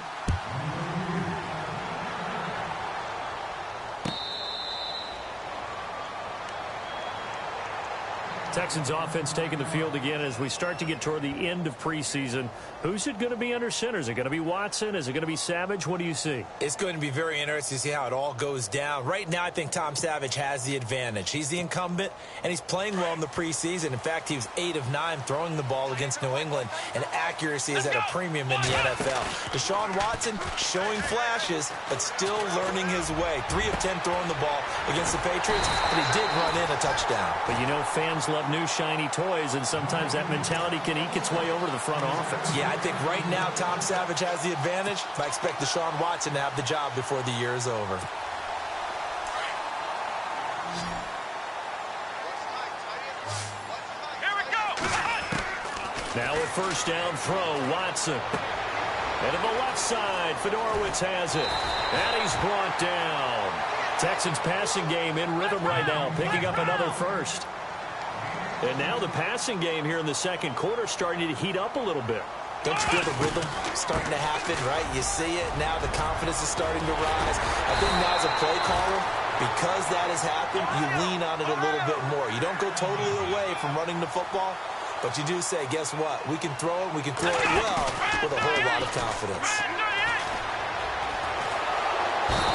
Texans offense taking the field again as we start to get toward the end of preseason. Who's it going to be under center? Is it going to be Watson? Is it going to be Savage? What do you see? It's going to be very interesting to see how it all goes down. Right now, I think Tom Savage has the advantage. He's the incumbent, and he's playing well in the preseason. In fact, he was 8 of 9 throwing the ball against New England, and accuracy is at a premium in the NFL. Deshaun Watson showing flashes, but still learning his way. 3 of 10 throwing the ball against the Patriots, but he did run in a touchdown. But you know, fans love new shiny toys, and sometimes that mentality can eke its way over to the front office. Yeah, I think right now Tom Savage has the advantage. I expect Deshaun Watson to have the job before the year is over. Here we go. Now with first down throw, Watson. And to the left side, Fedorowicz has it. And he's brought down. Texans passing game in rhythm right now, picking up another first. And now the passing game here in the second quarter starting to heat up a little bit. Don't you feel the rhythm starting to happen, right? You see it. Now the confidence is starting to rise. I think now as a play caller, because that has happened, you lean on it a little bit more. You don't go totally away from running the football, but you do say, guess what? We can throw it. We can throw it well with a whole lot of confidence.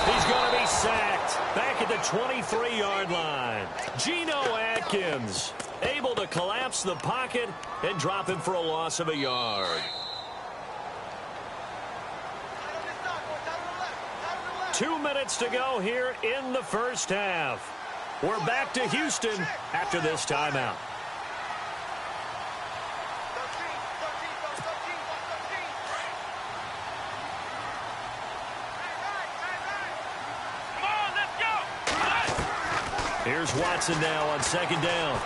He's going to be sacked back at the 23-yard line. Geno Atkins able to collapse the pocket and drop him for a loss of a yard. 2 minutes to go here in the first half. We're back to Houston after this timeout. Here's Watson now on second down.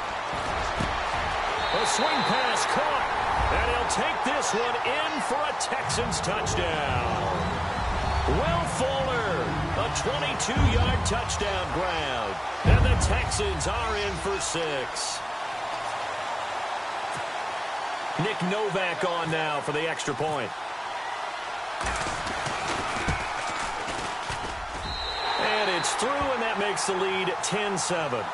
A swing pass caught, and he'll take this one in for a Texans touchdown. Will Fuller, a 22-yard touchdown grab, and the Texans are in for 6. Nick Novak on now for the extra point. And it's through, and that makes the lead 10-7.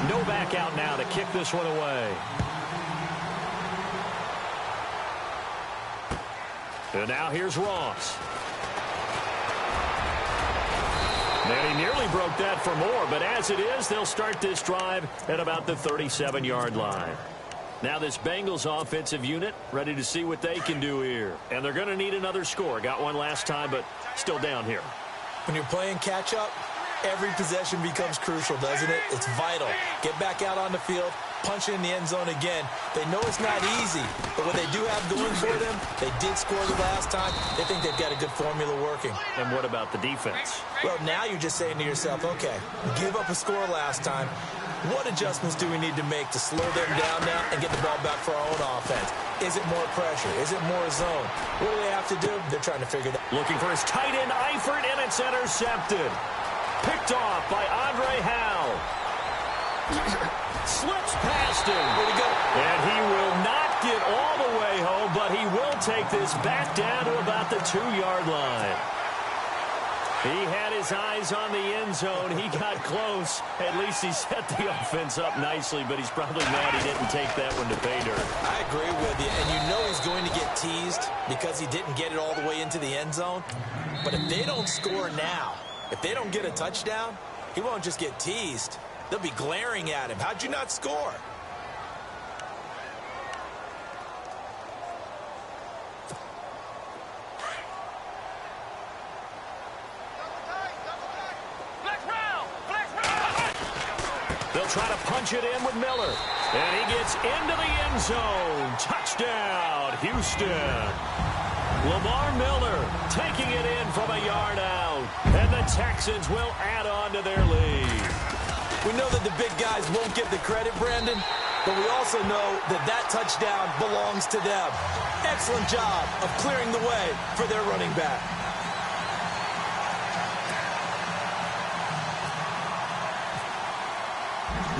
Novak out now to kick this one away. And now here's Ross. And he nearly broke that for more, but as it is, they'll start this drive at about the 37-yard line. Now this Bengals offensive unit ready to see what they can do here. And they're going to need another score. Got one last time, but still down here. When you're playing catch-up, every possession becomes crucial, doesn't it? It's vital. Get back out on the field, punch it in the end zone again. They know it's not easy, but what they do have going for them, they did score the last time. They think they've got a good formula working. And what about the defense? Well, now you're just saying to yourself, okay, give up a score last time. What adjustments do we need to make to slow them down now and get the ball back for our own offense? Is it more pressure? Is it more zone? What do they have to do? They're trying to figure it out. Looking for his tight end, Eifert, and it's intercepted. Picked off by Andre Howe. Slips past him. Where'd he go? And he will not get all the way home, but he will take this back down to about the 2-yard line. He had his eyes on the end zone. He got close. At least he set the offense up nicely, but he's probably mad he didn't take that one to pay dirt. I agree with you, and you know he's going to get teased because he didn't get it all the way into the end zone. But if they don't score now, if they don't get a touchdown, he won't just get teased. They'll be glaring at him. How'd you not score? They'll try to punch it in with Miller. And he gets into the end zone. Touchdown, Houston. Lamar Miller taking it in from a yard out. And the Texans will add on to their lead. We know that the big guys won't get the credit, Brandon, but we also know that that touchdown belongs to them. Excellent job of clearing the way for their running back.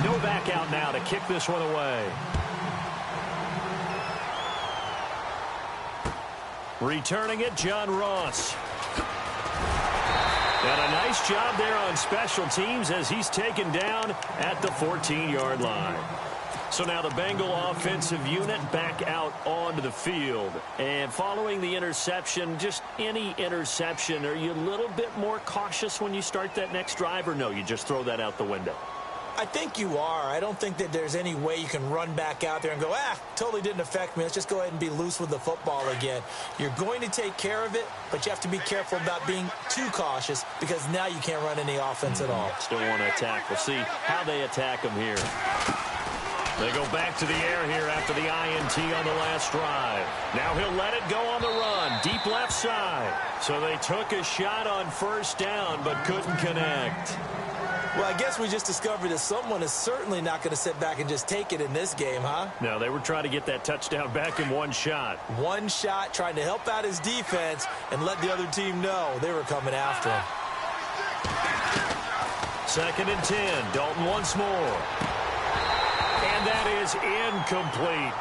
Novak out now to kick this one away. Returning it, John Ross. And a nice job there on special teams as he's taken down at the 14-yard line. So now the Bengal offensive unit back out onto the field. And following the interception, just any interception, are you a little bit more cautious when you start that next drive, or no, you just throw that out the window? I think you are. I don't think that there's any way you can run back out there and go, totally didn't affect me. Let's just go ahead and be loose with the football again. You're going to take care of it, but you have to be careful about being too cautious because now you can't run any offense at all. Still want to attack. We'll see how they attack them here. They go back to the air here after the INT on the last drive. Now he'll let it go on the run, deep left side. So they took a shot on first down, but couldn't connect. Well, I guess we just discovered that someone is certainly not going to sit back and just take it in this game, huh? No, they were trying to get that touchdown back in one shot. One shot, trying to help out his defense and let the other team know they were coming after him. 2nd and 10. Dalton once more. And that is incomplete.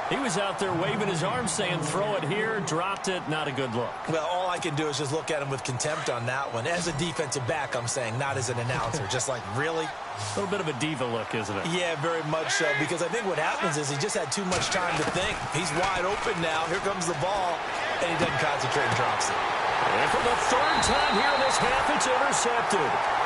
He was out there waving his arms saying, throw it here, dropped it, not a good look. Well, all I can do is just look at him with contempt on that one. As a defensive back, I'm saying, not as an announcer. Just like, really? A little bit of a diva look, isn't it? Yeah, very much so, because I think what happens is he just had too much time to think. He's wide open now. Here comes the ball, and he doesn't concentrate and drops it. And for the 3rd time here in this half, it's intercepted.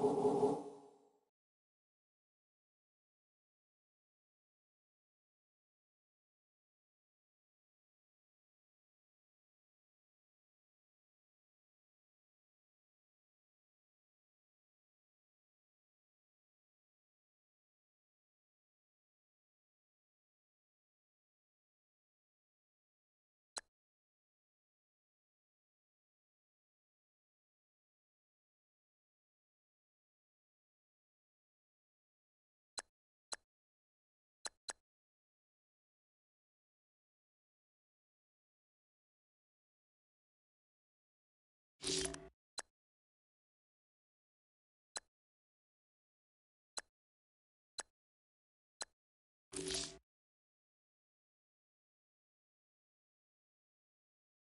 you.